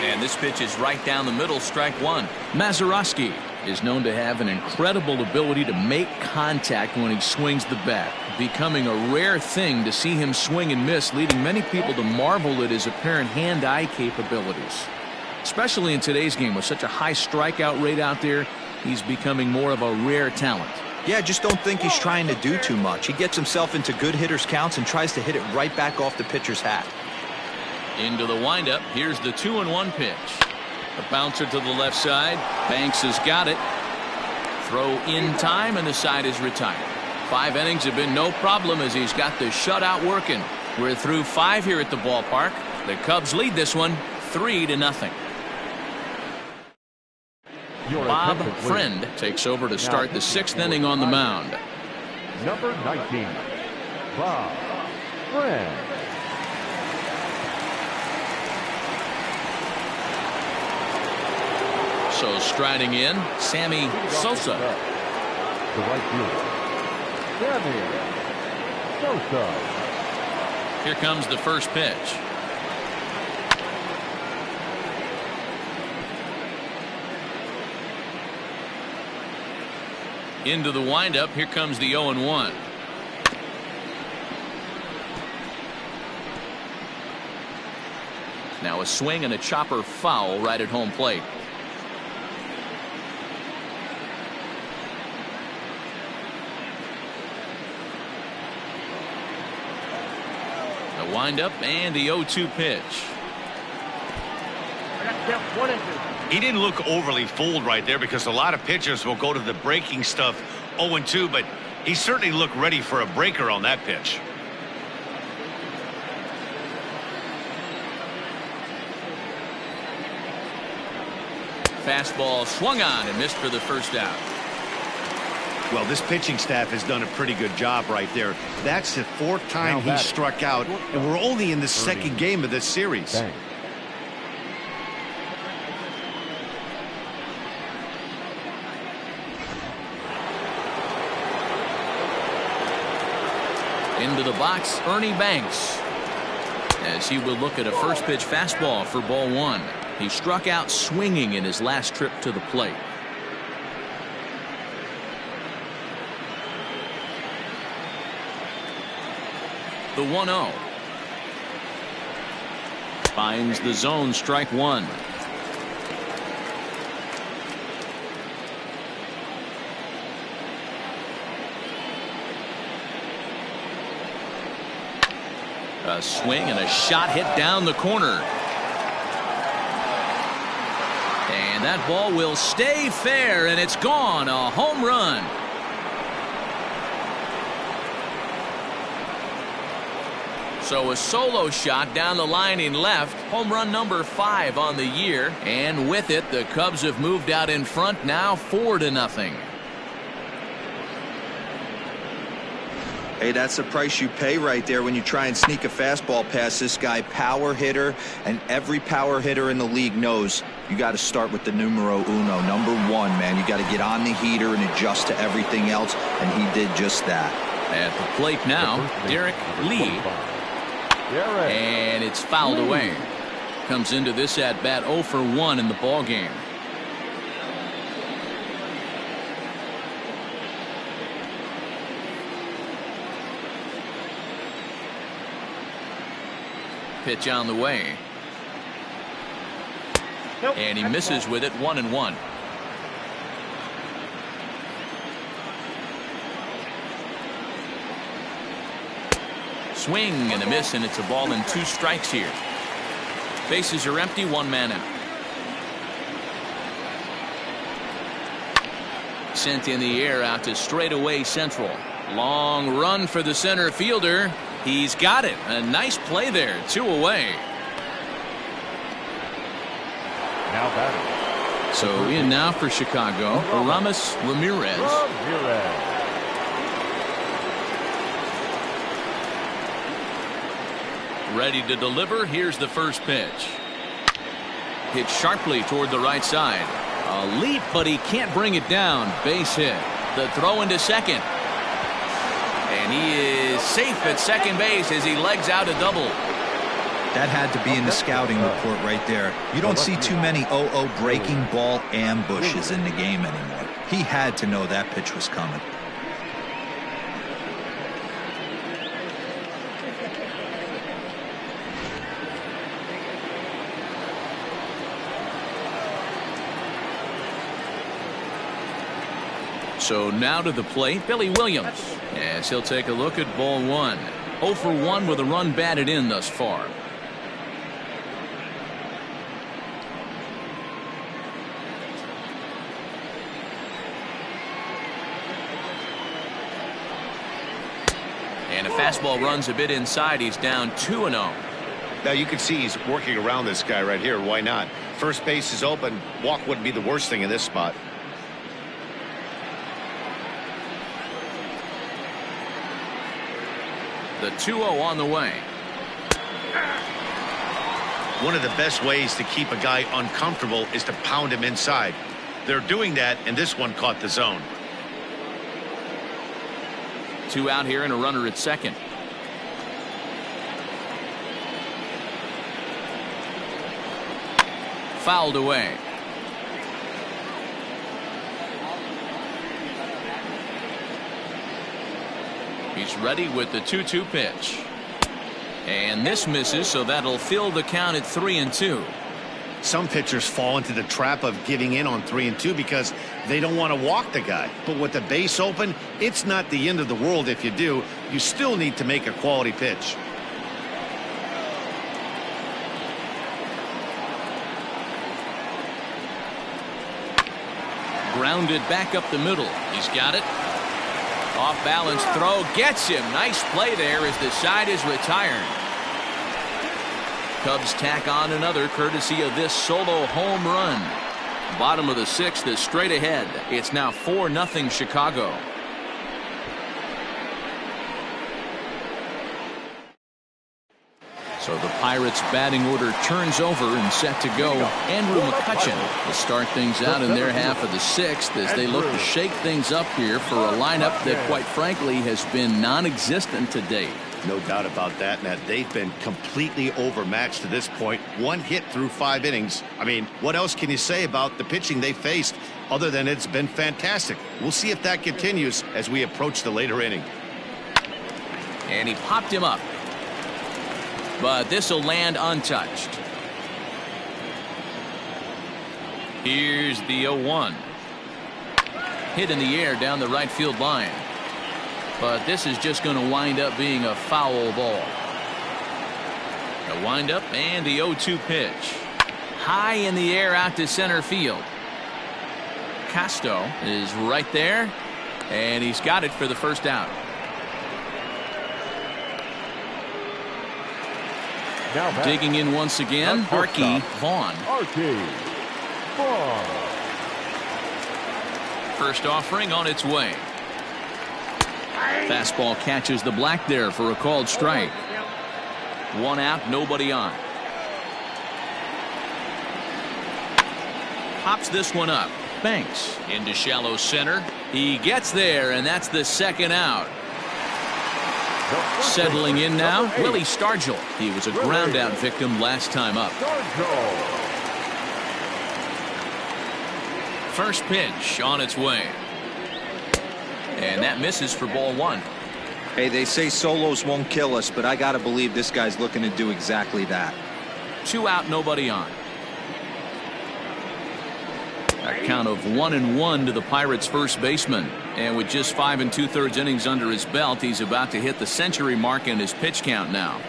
And this pitch is right down the middle, strike 1. Mazeroski is known to have an incredible ability to make contact when he swings the bat, becoming a rare thing to see him swing and miss, leading many people to marvel at his apparent hand-eye capabilities. Especially in today's game with such a high strikeout rate out there, he's becoming more of a rare talent. Yeah, I just don't think he's trying to do too much. He gets himself into good hitters' counts and tries to hit it right back off the pitcher's hat. Into the windup. Here's the 2-1 pitch. A bouncer to the left side. Banks has got it. Throw in time, and the side is retired. 5 innings have been no problem as he's got the shutout working. We're through 5 here at the ballpark. The Cubs lead this one 3-0. Bob Friend takes over to start the 6th inning on the mound. Number 19, Bob Friend. So striding in, Sammy Sosa. The right fielder, Sammy Sosa. Here comes the first pitch. Into the windup. Here comes the 0-1. Now a swing and a chopper foul right at home plate. The windup and the 0-2 pitch. He didn't look overly fooled right there because a lot of pitchers will go to the breaking stuff 0-2, but he certainly looked ready for a breaker on that pitch. Fastball swung on and missed for the first out. Well, this pitching staff has done a pretty good job right there. That's the 4th time he struck out, and we're only in the 2nd game of this series. Bang. Into the box, Ernie Banks, as he will look at a first pitch fastball for ball 1. He struck out swinging in his last trip to the plate. The 1-0. Finds the zone, strike 1. A swing and a shot hit down the corner. And that ball will stay fair, and it's gone. A home run. So a solo shot down the line in left. Home run number 5 on the year. And with it, the Cubs have moved out in front now 4-0. Hey, that's the price you pay right there when you try and sneak a fastball past this guy. Power hitter, and every power hitter in the league knows you got to start with the numero uno, number 1, man. You got to get on the heater and adjust to everything else, and he did just that. At the plate now, Derek Lee. And it's fouled away. Comes into this at bat 0 for 1 in the ball game. Pitch on the way. And he misses with it, 1-1. Swing and a miss, and it's a ball and 2 strikes here. Bases are empty, 1 man out. Sent in the air out to straightaway central. Long run for the center fielder. He's got it. A nice play there. 2 away. Now batting. So in now for Chicago, Aramis Ramirez. Ready to deliver. Here's the first pitch. Hit sharply toward the right side. A leap, but he can't bring it down. Base hit. The throw into second. And he is safe at second base as he legs out a double. That had to be in the scouting report right there. You don't see too many 0-0 breaking ball ambushes in the game anymore. He had to know that pitch was coming. So now to the plate, Billy Williams. As he'll take a look at ball 1. 0 for 1 with a run batted in thus far. And a fastball runs a bit inside. He's down 2-0. Now you can see he's working around this guy right here. Why not? First base is open. Walk wouldn't be the worst thing in this spot. The 2-0 on the way. One of the best ways to keep a guy uncomfortable is to pound him inside. They're doing that, and this one caught the zone. 2 out here and a runner at second. Fouled away. He's ready with the 2-2 pitch. And this misses, so that'll fill the count at 3-2. Some pitchers fall into the trap of giving in on 3-2 because they don't want to walk the guy. But with the base open, it's not the end of the world if you do. You still need to make a quality pitch. Grounded back up the middle. He's got it. Off balance throw gets him. Nice play there as the side is retired. Cubs tack on another courtesy of this solo home run. Bottom of the 6th is straight ahead. It's now 4-0 Chicago. So the Pirates batting order turns over and set to go. Andrew McCutchen will start things out in their half of the 6th as they look to shake things up here for a lineup that quite frankly has been non-existent to date. No doubt about that, Matt. They've been completely overmatched to this point. 1 hit through 5 innings. I mean, what else can you say about the pitching they faced other than it's been fantastic? We'll see if that continues as we approach the later inning. And he popped him up. But this will land untouched. Here's the 0-1. Hit in the air down the right field line. But this is just going to wind up being a foul ball. A windup and the 0-2 pitch. High in the air out to center field. Casto is right there. And he's got it for the first out. Now back. Digging in once again, Archie Vaughn. Archie Vaughn. First offering on its way. Fastball catches the black there for a called strike. One out, nobody on. Pops this one up. Banks into shallow center. He gets there, and that's the second out. Settling in now, Willie Stargell. He was a ground out victim last time up. First pitch on its way. And that misses for ball one. Hey, they say solos won't kill us, but I got to believe this guy's looking to do exactly that. 2 out, nobody on. A count of 1-1 to the Pirates' first baseman. And with just 5 2/3 innings under his belt, he's about to hit the century mark in his pitch count now.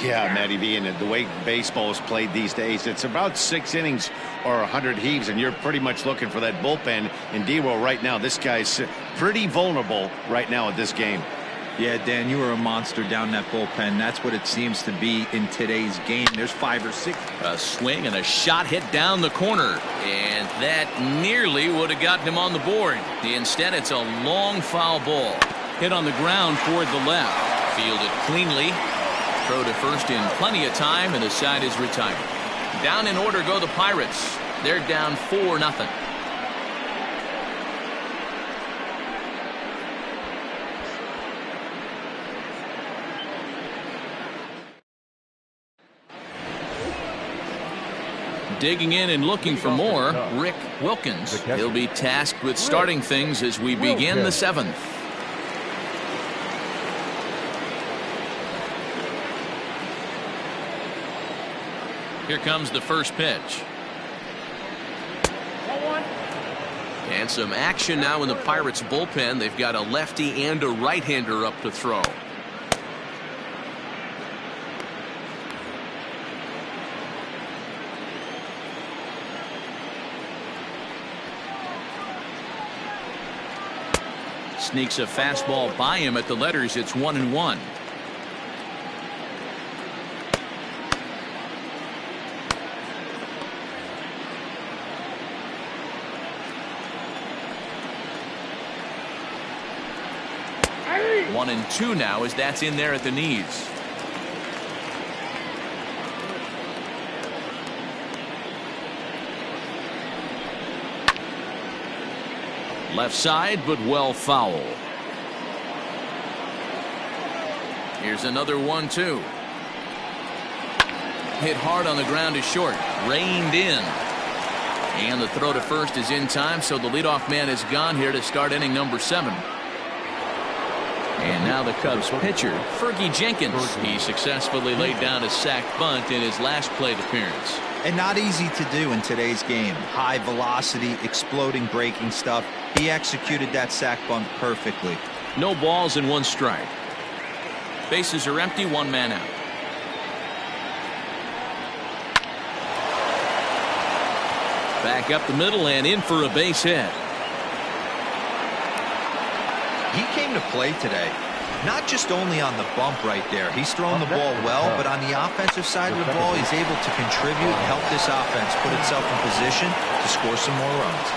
Yeah, Matty V, and the way baseball is played these days, it's about 6 innings or 100 heaves, and you're pretty much looking for that bullpen. And D-Roll right now, this guy's pretty vulnerable right now at this game. Yeah, Dan, you were a monster down that bullpen. That's what it seems to be in today's game. There's 5 or 6. A swing and a shot hit down the corner. And that nearly would have gotten him on the board. Instead, it's a long foul ball. Hit on the ground toward the left. Fielded cleanly. Throw to first in plenty of time, and the side is retired. Down in order go the Pirates. They're down 4-0. Digging in and looking for more, Rick Wilkins. He'll be tasked with starting things as we begin the 7th. Here comes the first pitch. And some action now in the Pirates bullpen. They've got a lefty and a right-hander up to throw. Sneaks a fastball by him at the letters. It's 1-1. Hey. 1-2 now as that's in there at the knees. Left side, but well foul. Here's another 1-2. Hit hard on the ground is short. Reined in. And the throw to first is in time, so the leadoff man is gone here to start inning number 7. And now the Cubs pitcher, Fergie Jenkins. He successfully laid down a sac bunt in his last plate appearance. And not easy to do in today's game. High velocity, exploding breaking stuff. He executed that sac bunt perfectly. No balls and 1 strike. Bases are empty, 1 man out. Back up the middle and in for a base hit. He came to play today. Not just only on the bump right there. He's throwing the ball well, but on the offensive side of the ball, he's able to contribute and help this offense put itself in position to score some more runs.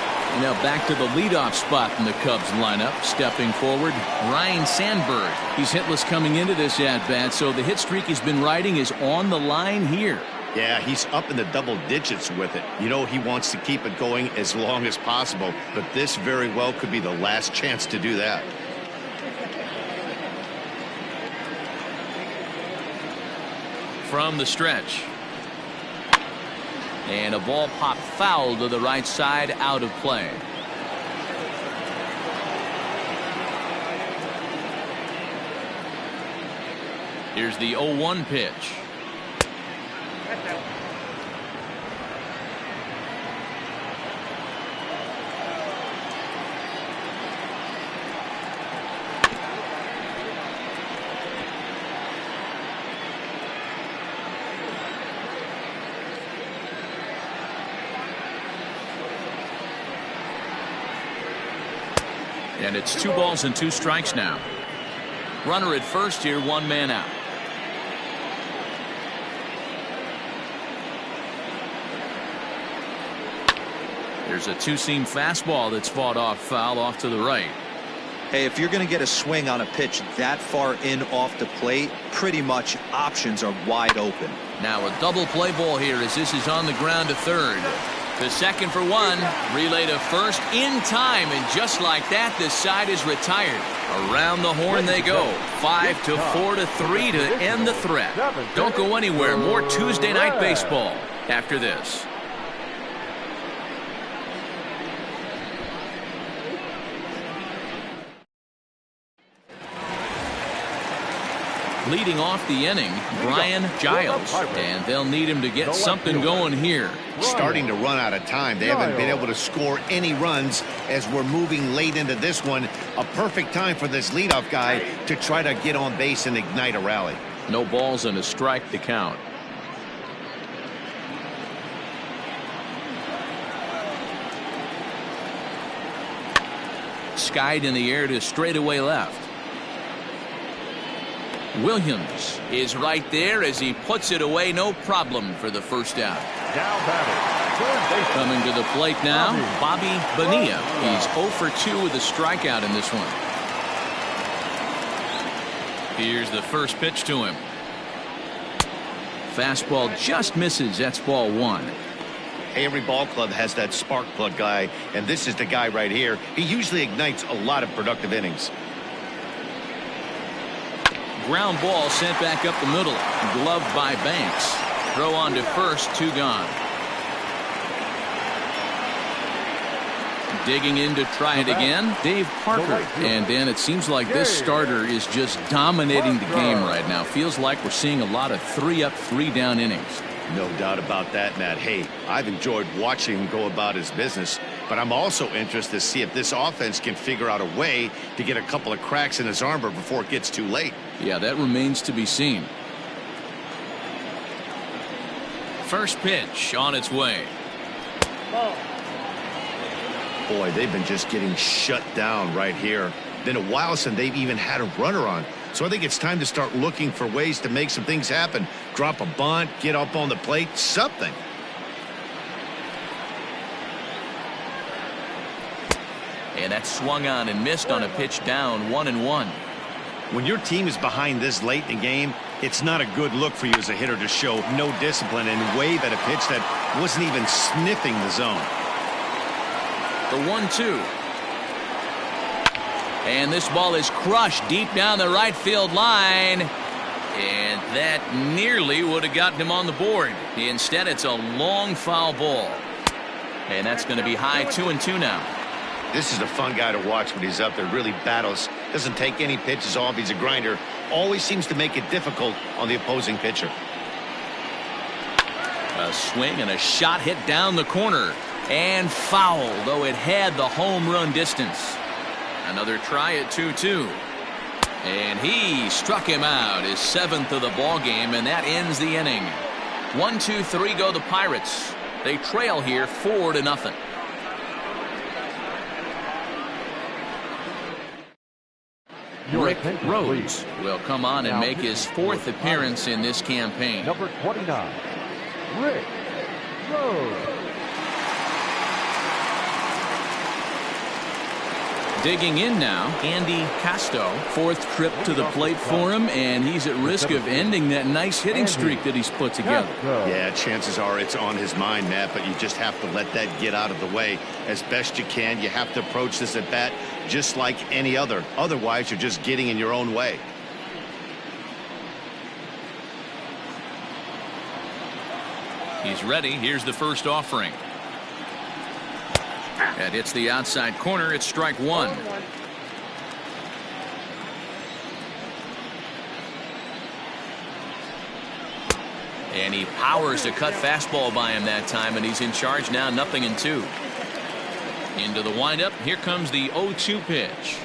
Now back to the leadoff spot in the Cubs lineup. Stepping forward, Ryan Sandberg. He's hitless coming into this at-bat, so the hit streak he's been riding is on the line here. Yeah, he's up in the double digits with it. You know, he wants to keep it going as long as possible, but this very well could be the last chance to do that. From the stretch. And a ball popped foul to the right side, out of play. Here's the 0-1 pitch. And it's 2 balls and 2 strikes now. Runner at first here, 1 man out. There's a two-seam fastball that's fought off foul off to the right. Hey, if you're going to get a swing on a pitch that far in off the plate, pretty much options are wide open. Now a double play ball here as this is on the ground to third. To second for one. Relay to first in time, and just like that, this side is retired. Around the horn they go. 5-4-3 to end the threat. Don't go anywhere. More Tuesday Night Baseball after this. Leading off the inning, Brian Giles, and they'll need him to get something going here. Starting to run out of time. They haven't been able to score any runs as we're moving late into this one. A perfect time for this leadoff guy to try to get on base and ignite a rally. No balls and a strike to count. Skied in the air to straightaway left. Williams is right there as he puts it away, no problem for the first out. Coming to the plate now, Bobby Bonilla. He's 0 for 2 with a strikeout in this one. Here's the first pitch to him. Fastball just misses. That's ball one. Hey, every ball club has that spark plug guy, and this is the guy right here. He usually ignites a lot of productive innings. Ground ball sent back up the middle. Gloved by Banks. Throw on to first, 2 gone. Digging in to try it again, Dave Parker. And Dan, it seems like this starter is just dominating the game right now. Feels like we're seeing a lot of 3-up, 3-down innings. No doubt about that, Matt. Hey, I've enjoyed watching him go about his business, but I'm also interested to see if this offense can figure out a way to get a couple of cracks in his armor before it gets too late. Yeah, that remains to be seen. First pitch on its way. Boy, they've been just getting shut down right here. Been a while since they've even had a runner on. So I think it's time to start looking for ways to make some things happen. Drop a bunt, get up on the plate, something. And that swung on and missed on a pitch down, 1-1. When your team is behind this late in the game, it's not a good look for you as a hitter to show no discipline and wave at a pitch that wasn't even sniffing the zone. The 1-2. And this ball is crushed deep down the right field line. And that nearly would have gotten him on the board. Instead, it's a long foul ball. And that's going to be high, 2-2 now. This is a fun guy to watch when he's up there. Really battles. Doesn't take any pitches off. He's a grinder. Always seems to make it difficult on the opposing pitcher. A swing and a shot hit down the corner. And foul, though it had the home run distance. Another try at 2-2. And he struck him out, his 7th of the ball game, and that ends the inning. 1-2-3 go the Pirates. They trail here 4-0. Rick Rhodes will come on and make his 4th appearance in this campaign. Number 29, Rick Rhodes. Digging in now, Andy Casto. 4th trip to the plate for him, and he's at risk of ending that nice hitting streak that he's put together. Yeah, chances are it's on his mind, Matt, but you just have to let that get out of the way as best you can. You have to approach this at bat just like any other. Otherwise, you're just getting in your own way. He's ready. Here's the first offering. That hits the outside corner. It's strike 1. And he powers a cut fastball by him that time, and he's in charge now, 0-2. Into the windup. Here comes the 0-2 pitch.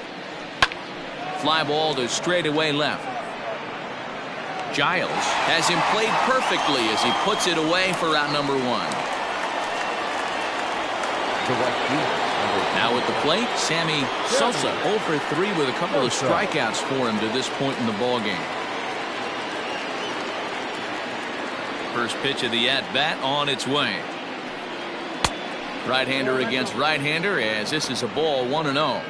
Fly ball to straightaway left. Giles has him played perfectly as he puts it away for out number 1. Now at the plate, Sammy Sosa 0 for 3 with a couple of strikeouts for him to this point in the ballgame. First pitch of the at-bat on its way. Right-hander against right-hander, as this is a ball 1-0.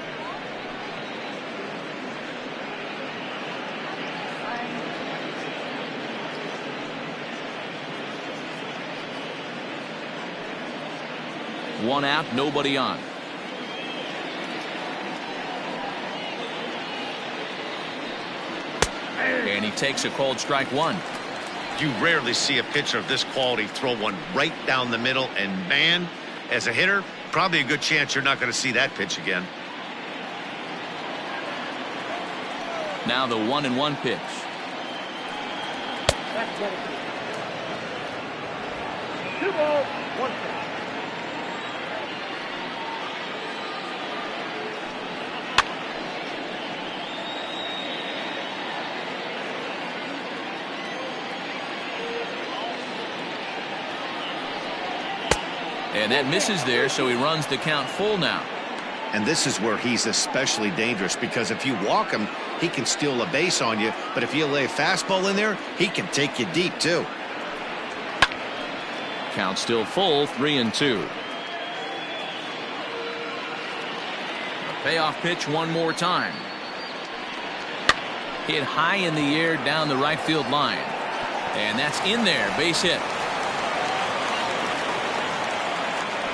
One out, nobody on. And he takes a called strike one. You rarely see a pitcher of this quality throw one right down the middle, and man, as a hitter, probably a good chance you're not going to see that pitch again. Now the 1-1 pitch. Two balls, one strike. And that misses there, so he runs the count full now. And this is where he's especially dangerous, because if you walk him, he can steal a base on you. But if you lay a fastball in there, he can take you deep, too. Count still full, 3-2. A payoff pitch one more time. Hit high in the air down the right field line. And that's in there, base hit.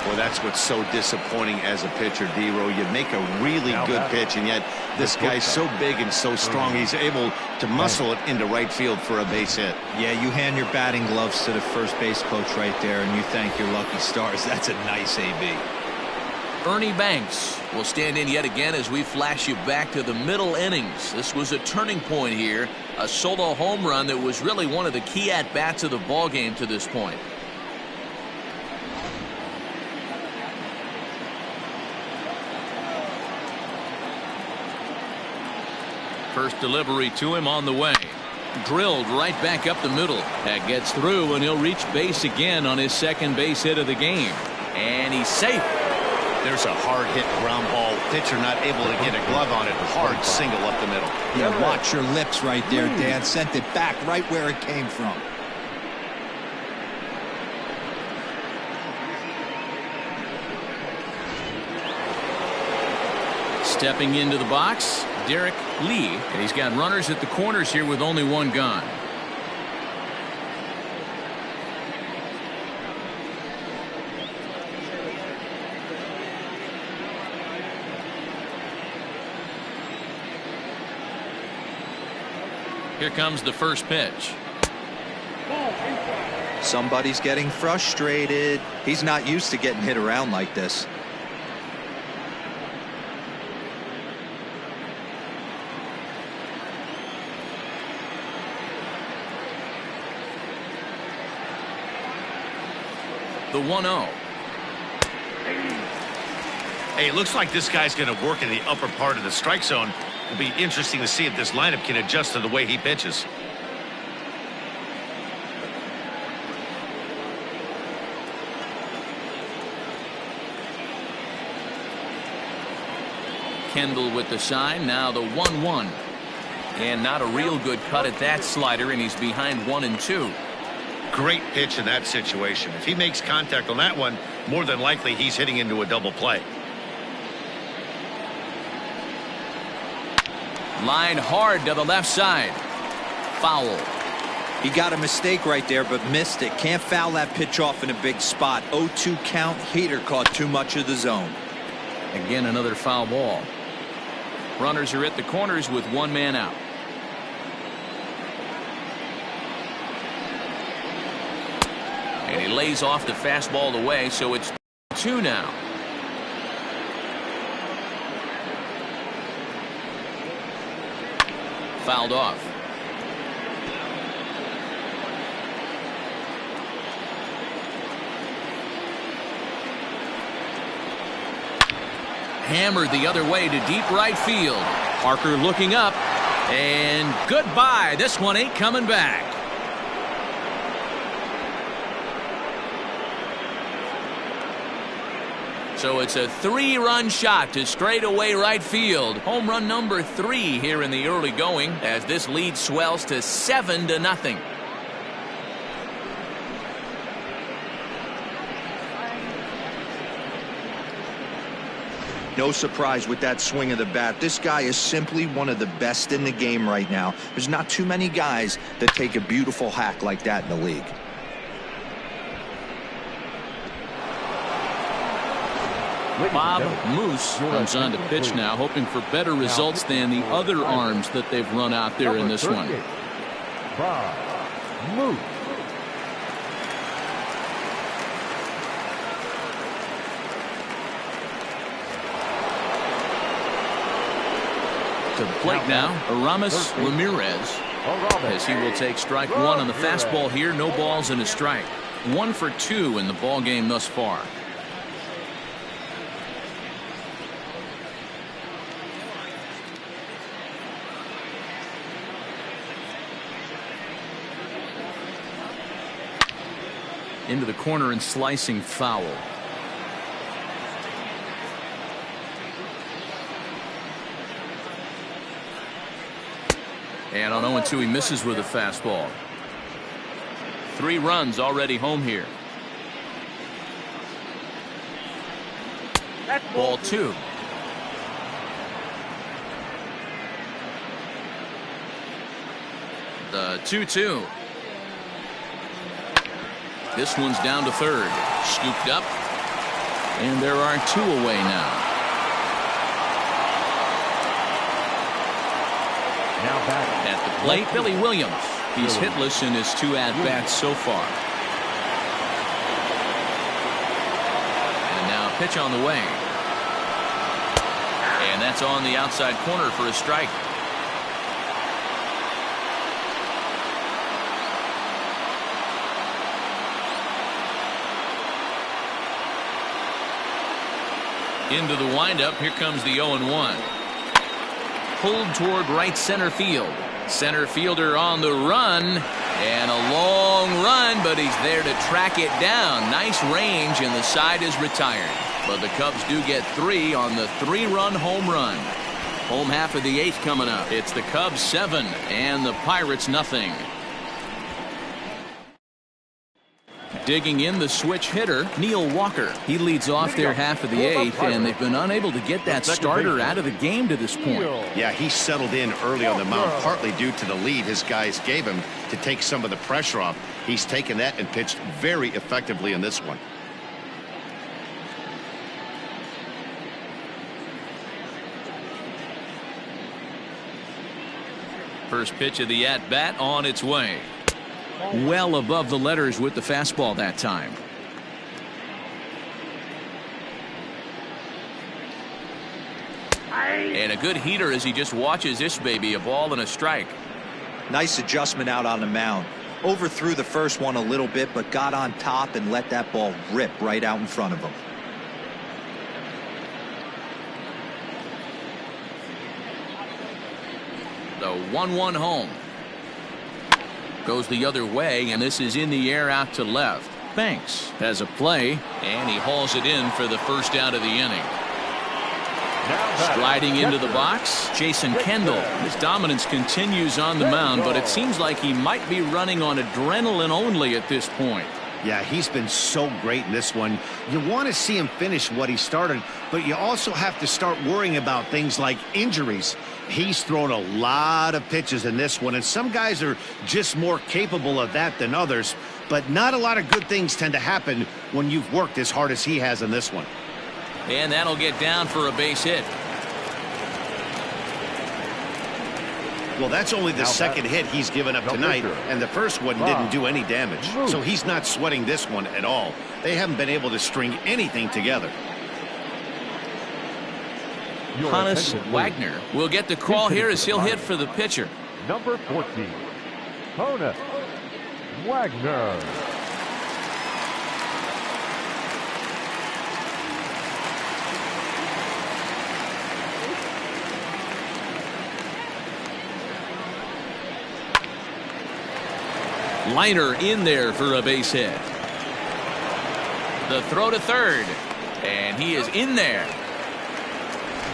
Well, that's what's so disappointing as a pitcher, D-Row. You make a really good pitch, and yet this guy's so big and so strong, he's able to muscle it into right field for a base hit. Yeah, you hand your batting gloves to the first base coach right there, and you thank your lucky stars. That's a nice AB. Ernie Banks will stand in yet again as we flash you back to the middle innings. This was a turning point here, a solo home run that was really one of the key at-bats of the ball game to this point. First delivery to him on the way. Drilled right back up the middle. That gets through, and he'll reach base again on his second base hit of the game. And he's safe. There's a hard hit ground ball. Pitcher not able to get a glove on it. Hard single up the middle. Yeah, watch your lips right there, Dan. Sent it back right where it came from. Stepping into the box, Derek Lee, and he's got runners at the corners here with only one gone. Here comes the first pitch. Somebody's getting frustrated. He's not used to getting hit around like this. The 1-0. Hey, it looks like this guy's going to work in the upper part of the strike zone. It'll be interesting to see if this lineup can adjust to the way he pitches. Kendall with the sign. Now the 1-1. And not a real good cut at that slider, and he's behind 1-2. Great pitch in that situation. If he makes contact on that one, more than likely he's hitting into a double play. Line hard to the left side. Foul. He got a mistake right there, but missed it. Can't foul that pitch off in a big spot. 0-2 count. Heater caught too much of the zone. Again, another foul ball. Runners are at the corners with one man out. And he lays off the fastball away, so it's 2 now. Fouled off. Hammered the other way to deep right field. Parker looking up, and goodbye. This one ain't coming back. So it's a 3-run shot to straightaway right field. Home run number 3 here in the early going, as this lead swells to 7-0. No surprise with that swing of the bat. This guy is simply one of the best in the game right now. There's not too many guys that take a beautiful hack like that in the league. Bob Moose comes on to pitch now, hoping for better results than the other arms that they've run out there in this one. Bob Moose. To the plate now, Aramis Ramirez, as he will take strike one on the fastball here. No balls and a strike. 1 for 2 in the ball game thus far. Into the corner and slicing foul. And on 0-2 he misses with a fastball. 3 runs already home here. Ball 2. The 2-2. This one's down to third. Scooped up. And there are 2 away now. At the plate, Billy Williams. He's hitless in his 2 at-bats so far. And now a pitch on the way. And that's on the outside corner for a strike. Into the windup. Here comes the 0-1. Pulled toward right center field. Center fielder on the run. And a long run, but he's there to track it down. Nice range, and the side is retired. But the Cubs do get 3 on the 3-run home run. Home half of the 8th coming up. It's the Cubs 7 and the Pirates nothing. Digging in the switch hitter, Neil Walker. He leads off their half of the 8th, and they've been unable to get that starter out of the game to this point. Yeah, he settled in early on the mound, partly due to the lead his guys gave him to take some of the pressure off. He's taken that and pitched very effectively in this one. First pitch of the at-bat on its way. Well above the letters with the fastball that time. And a good heater as he just watches this baby. A ball and a strike. Nice adjustment out on the mound. Overthrew the first one a little bit, but got on top and let that ball rip right out in front of him. The 1-1 home. Goes the other way, and this is in the air out to left. Banks has a play, and he hauls it in for the first out of the inning. Striding into the box, Jason Kendall. His dominance continues on the mound, but it seems like he might be running on adrenaline only at this point. Yeah, he's been so great in this one. You want to see him finish what he started, but you also have to start worrying about things like injuries. He's thrown a lot of pitches in this one, and some guys are just more capable of that than others, but not a lot of good things tend to happen when you've worked as hard as he has in this one. And that'll get down for a base hit. Well, that's only the second hit he's given up tonight, and the first one didn't do any damage. So he's not sweating this one at all. They haven't been able to string anything together. Hannes Wagner will get the call here as he'll hit for the pitcher. Number 14, Hannes Wagner. Liner in there for a base hit. The throw to third, and he is in there.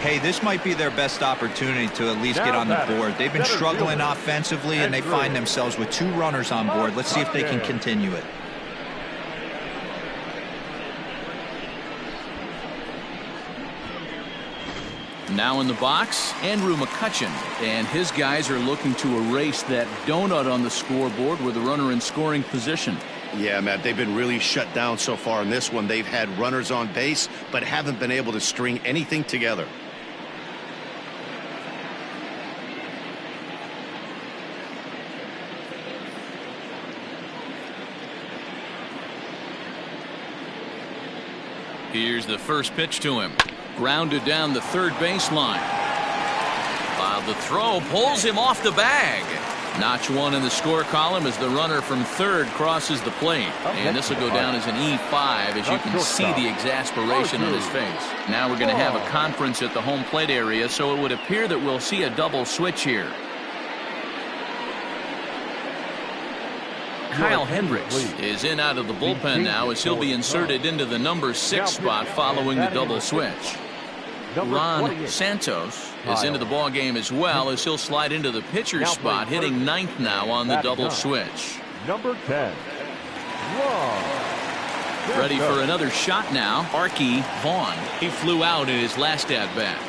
Hey, this might be their best opportunity to at least get on the board. They've been struggling offensively, and they find themselves with 2 runners on board. Let's see if they can continue it. Now in the box, Andrew McCutcheon, and his guys are looking to erase that donut on the scoreboard with a runner in scoring position. Yeah, Matt, they've been really shut down so far in this one. They've had runners on base, but haven't been able to string anything together. Here's the first pitch to him. Grounded down the third baseline. While the throw pulls him off the bag. Notch one in the score column as the runner from third crosses the plate. And this will go down as an E5 as you can see the exasperation on his face. Now we're going to have a conference at the home plate area, so it would appear that we'll see a double switch here. Kyle Hendricks is in out of the bullpen now as he'll be inserted into the number 6 spot following the double switch. Ron Santos is into the ball game as well as he'll slide into the pitcher's spot, hitting 9th now on the double switch. Number 10. Ready for another shot now. Archie Vaughn. He flew out in his last at bat.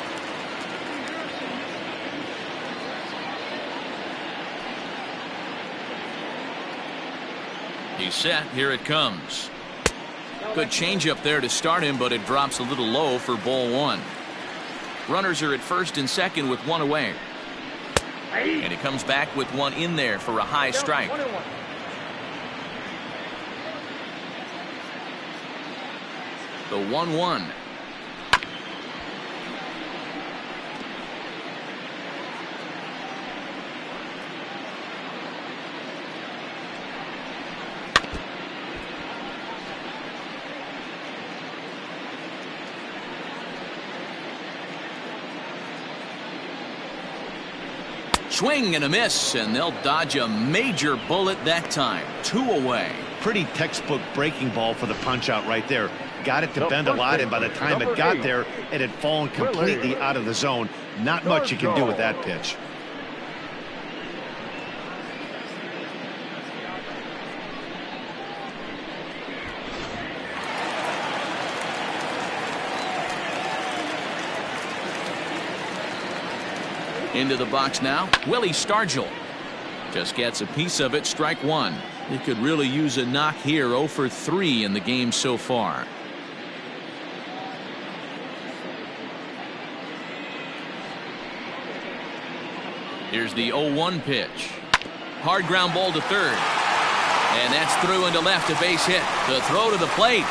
He's set. Here it comes. Good changeup there to start him, but it drops a little low for ball 1. Runners are at first and second with one away. And he comes back with one in there for a high strike. The 1-1. Swing and a miss, and they'll dodge a major bullet that time. 2 away. Pretty textbook breaking ball for the punch out right there. Got it to bend a lot, and by the time it got there, it had fallen completely out of the zone. Not much you can do with that pitch. Into the box now, Willie Stargell. Just gets a piece of it, strike 1. He could really use a knock here. 0 for 3 in the game so far. Here's the 0-1 pitch. Hard ground ball to third. And that's through into left, a base hit. The throw to the plate.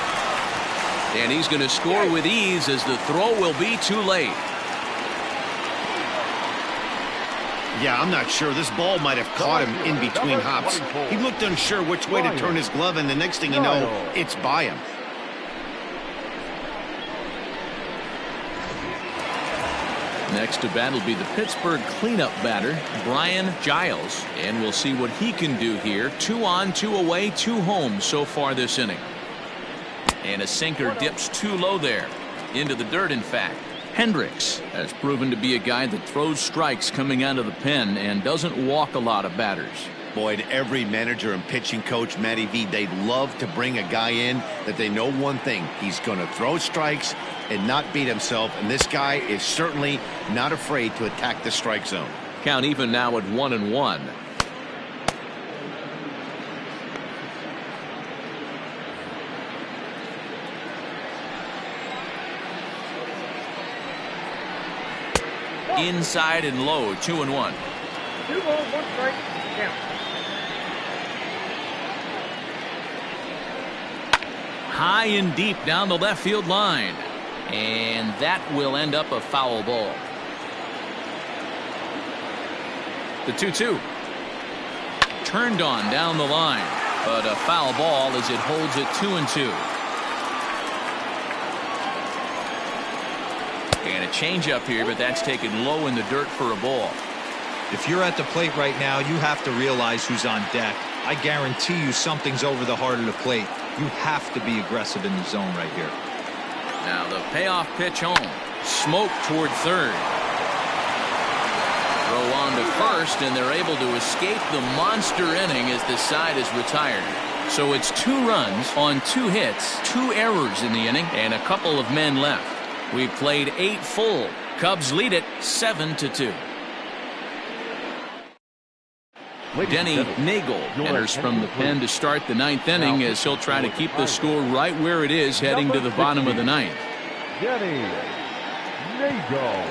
And he's going to score with ease as the throw will be too late. Yeah, I'm not sure. This ball might have caught him in between hops. He looked unsure which way to turn his glove, and the next thing you know, it's by him. Next to bat will be the Pittsburgh cleanup batter, Brian Giles. And we'll see what he can do here. 2 on, 2 away, 2 home so far this inning. And a sinker dips too low there. Into the dirt, in fact. Hendricks has proven to be a guy that throws strikes coming out of the pen and doesn't walk a lot of batters. Boyd, every manager and pitching coach, Matty V, they'd love to bring a guy in that they know one thing. He's going to throw strikes and not beat himself, and this guy is certainly not afraid to attack the strike zone. Count even now at 1-1. Inside and low, 2-1. 2 balls, 1 strike, count. High and deep down the left field line. And that will end up a foul ball. The 2-2. Turned on down the line. But a foul ball as it holds it 2-2. And a changeup here, but that's taken low in the dirt for a ball. If you're at the plate right now, you have to realize who's on deck. I guarantee you something's over the heart of the plate. You have to be aggressive in the zone right here. Now the payoff pitch home. Smoke toward third. Throw on to first, and they're able to escape the monster inning as this side is retired. So it's 2 runs on 2 hits, 2 errors in the inning, and a couple of men left. We've played 8 full. Cubs lead it 7-2. Denny Nagel enters from the pen to start the ninth inning as he'll try to keep the score right where it is heading to the bottom of the ninth. Denny Nagel.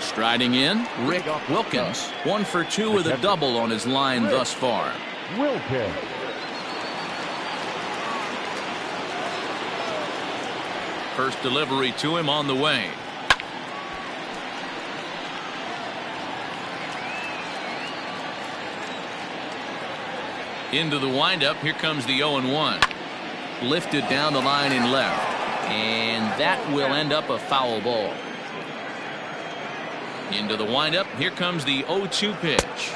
Striding in, Rick Wilkins. 1 for 2 with a double on his line thus far. Wilkins. First delivery to him on the way. Into the windup. Here comes the 0-1. Lifted down the line in left. And that will end up a foul ball. Into the windup. Here comes the 0-2 pitch.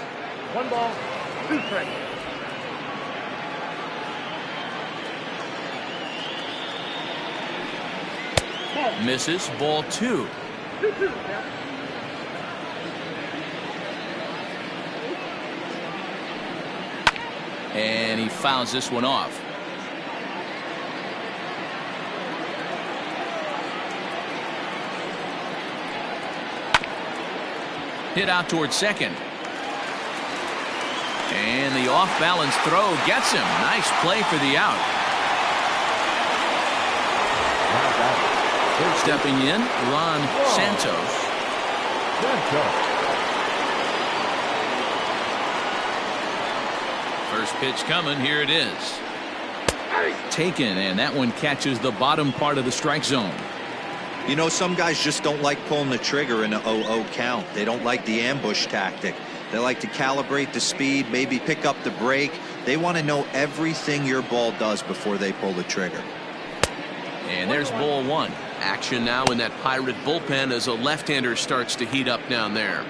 1 ball, 2 strikes. Misses. Ball 2. 2-2 now. And he fouls this one off. Hit out towards second. And the off-balance throw gets him. Nice play for the out. Stepping in, Ron Santos. First pitch coming. Here it is. Taken, and that one catches the bottom part of the strike zone. You know, some guys just don't like pulling the trigger in a 0-0 count. They don't like the ambush tactic. They like to calibrate the speed, maybe pick up the brake. They want to know everything your ball does before they pull the trigger. And there's ball 1. Action now in that Pirate bullpen as a left-hander starts to heat up down there.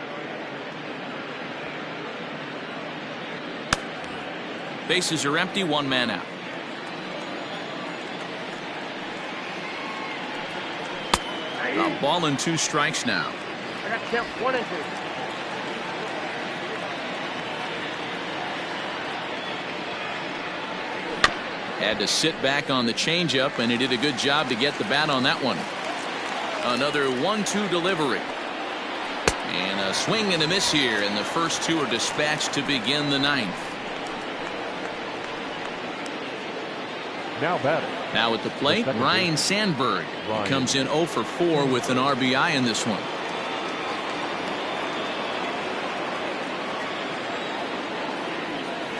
Bases are empty, 1 man out. A ball and 2 strikes now. I got to count 1 and 2. Had to sit back on the changeup, and he did a good job to get the bat on that one. Another 1-2 delivery. And a swing and a miss here, and the first 2 are dispatched to begin the ninth. Now batting. Now at the plate, Ryan Sandberg comes in 0 for 4 with an RBI in this one.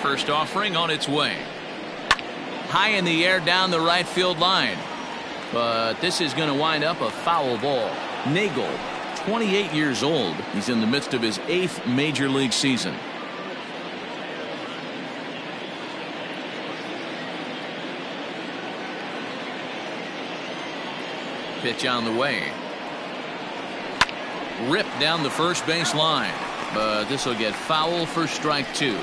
First offering on its way. High in the air down the right field line. But this is going to wind up a foul ball. Nagel, 28 years old. He's in the midst of his 8th major league season. Pitch on the way. Ripped down the first base line. But this will get foul for strike 2.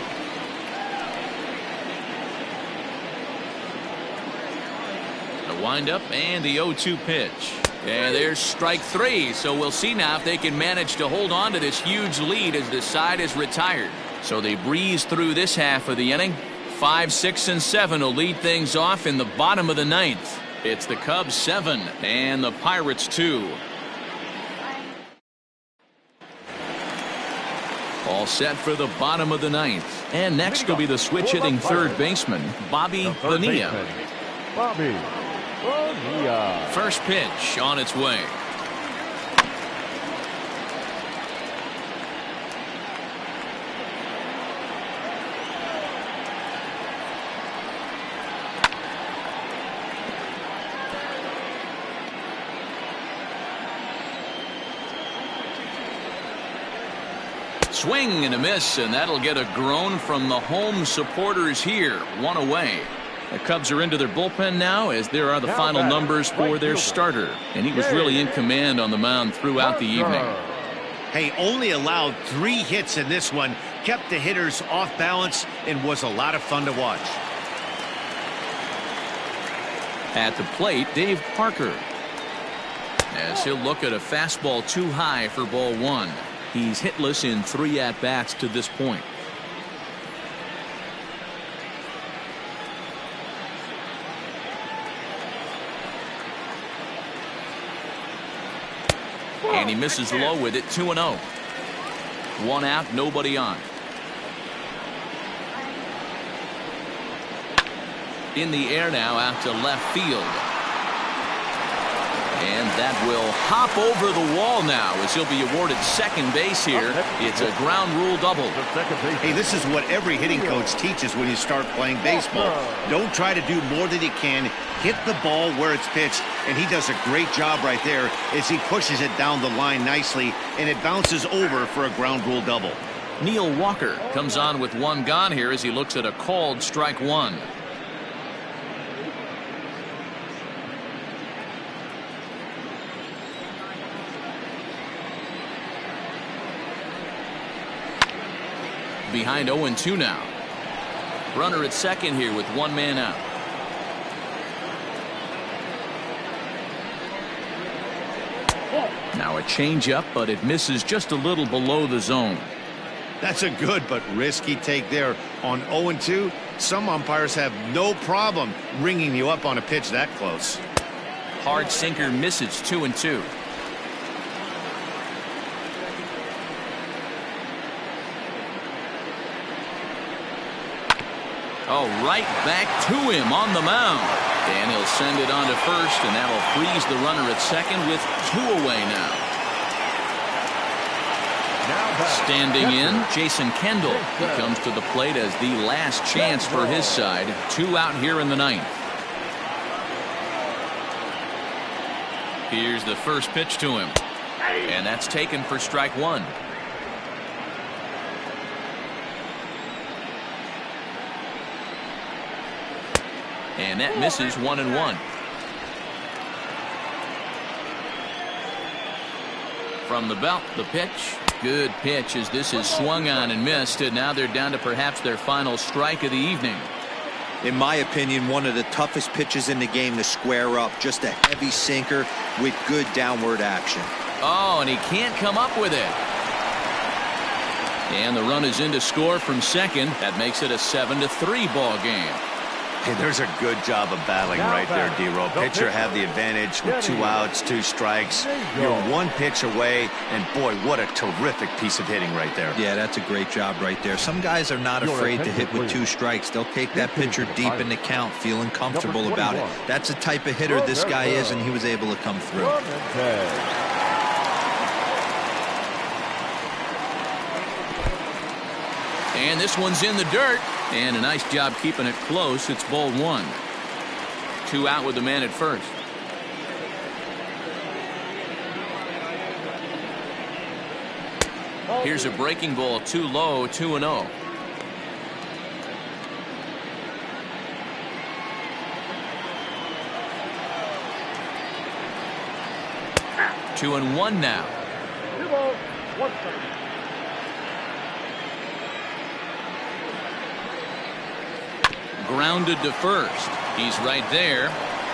Windup and the 0-2 pitch. And there's strike 3. So we'll see now if they can manage to hold on to this huge lead as the side is retired. So they breeze through this half of the inning. 5, 6, and 7 will lead things off in the bottom of the ninth. It's the Cubs 7 and the Pirates 2. All set for the bottom of the ninth. And next will be the switch hitting third baseman, Bobby Bonilla. Bobby. First pitch on its way. Swing and a miss, and that'll get a groan from the home supporters here. 1 away. The Cubs are into their bullpen now as there are the final numbers for their starter. And he was really in command on the mound throughout the evening. Hey, only allowed 3 hits in this one. Kept the hitters off balance and was a lot of fun to watch. At the plate, Dave Parker. As he'll look at a fastball too high for ball 1. He's hitless in 3 at-bats to this point. And he misses low with it, 2-0. 1 out, nobody on. In the air now out to left field. And that will hop over the wall now as he'll be awarded second base here. It's a ground rule double. Hey, this is what every hitting coach teaches when you start playing baseball. Don't try to do more than you can. Hit the ball where it's pitched, and he does a great job right there as he pushes it down the line nicely, and it bounces over for a ground rule double. Neil Walker comes on with 1 gone here as he looks at a called strike 1. Behind 0-2 now. Runner at second here with 1 man out. Now a changeup, but it misses just a little below the zone. That's a good but risky take there. On 0-2, some umpires have no problem ringing you up on a pitch that close. Hard sinker misses, 2-2. Oh, right back to him on the mound. And he'll send it on to first, and that'll freeze the runner at second with 2 away now. Standing in, Jason Kendall. He comes to the plate as the last chance for his side. 2 out here in the 9th. Here's the first pitch to him. And that's taken for strike 1. And that misses, 1-1. From the belt, the pitch. Good pitch as this is swung on and missed. And now they're down to perhaps their final strike of the evening. In my opinion, one of the toughest pitches in the game to square up. Just a heavy sinker with good downward action. Oh, and he can't come up with it. And the run is in to score from second. That makes it a 7-3 ball game. Hey, there's a good job of battling right there, D-Row. Pitcher had the advantage with 2 outs, 2 strikes. You're 1 pitch away, and boy, what a terrific piece of hitting right there. Yeah, that's a great job right there. Some guys are not afraid to hit with 2 strikes. They'll take that pitcher deep in the count, feeling comfortable about it. That's the type of hitter this guy is, and he was able to come through. And this one's in the dirt. And a nice job keeping it close. It's ball 1. 2 out with the man at first. Here's a breaking ball too low, 2-0. Two and 1 now. 2 balls, 1 strike. Grounded to first. He's right there,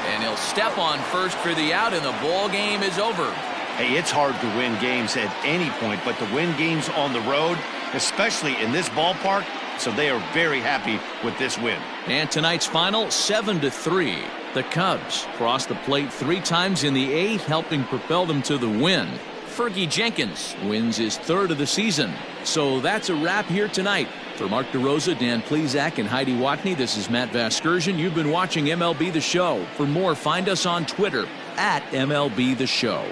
and he'll step on first for the out, and the ball game is over. Hey, it's hard to win games at any point, but to win games on the road, especially in this ballpark, so they are very happy with this win. And tonight's final, 7-3. The Cubs crossed the plate 3 times in the 8th, helping propel them to the win. Fergie Jenkins wins his 3rd of the season. So that's a wrap here tonight. For Mark DeRosa, Dan Plesac, and Heidi Watney, this is Matt Vasgersian. You've been watching MLB The Show. For more, find us on Twitter at MLB The Show.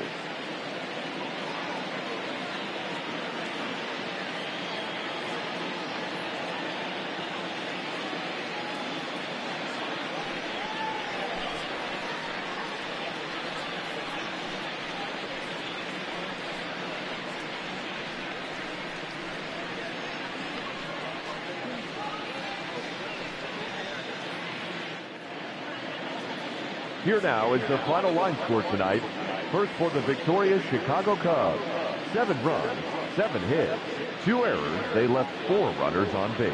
Here now is the final line score tonight. First for the victorious Chicago Cubs. 7 runs, 7 hits, 2 errors. They left 4 runners on base.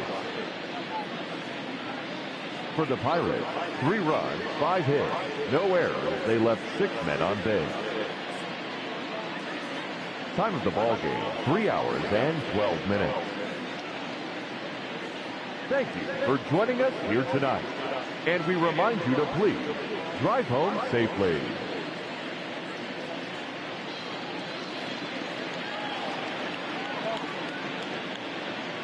For the Pirates, 3 runs, 5 hits, no errors. They left 6 men on base. Time of the ball game, 3 hours and 12 minutes. Thank you for joining us here tonight. And we remind you to please drive home safely.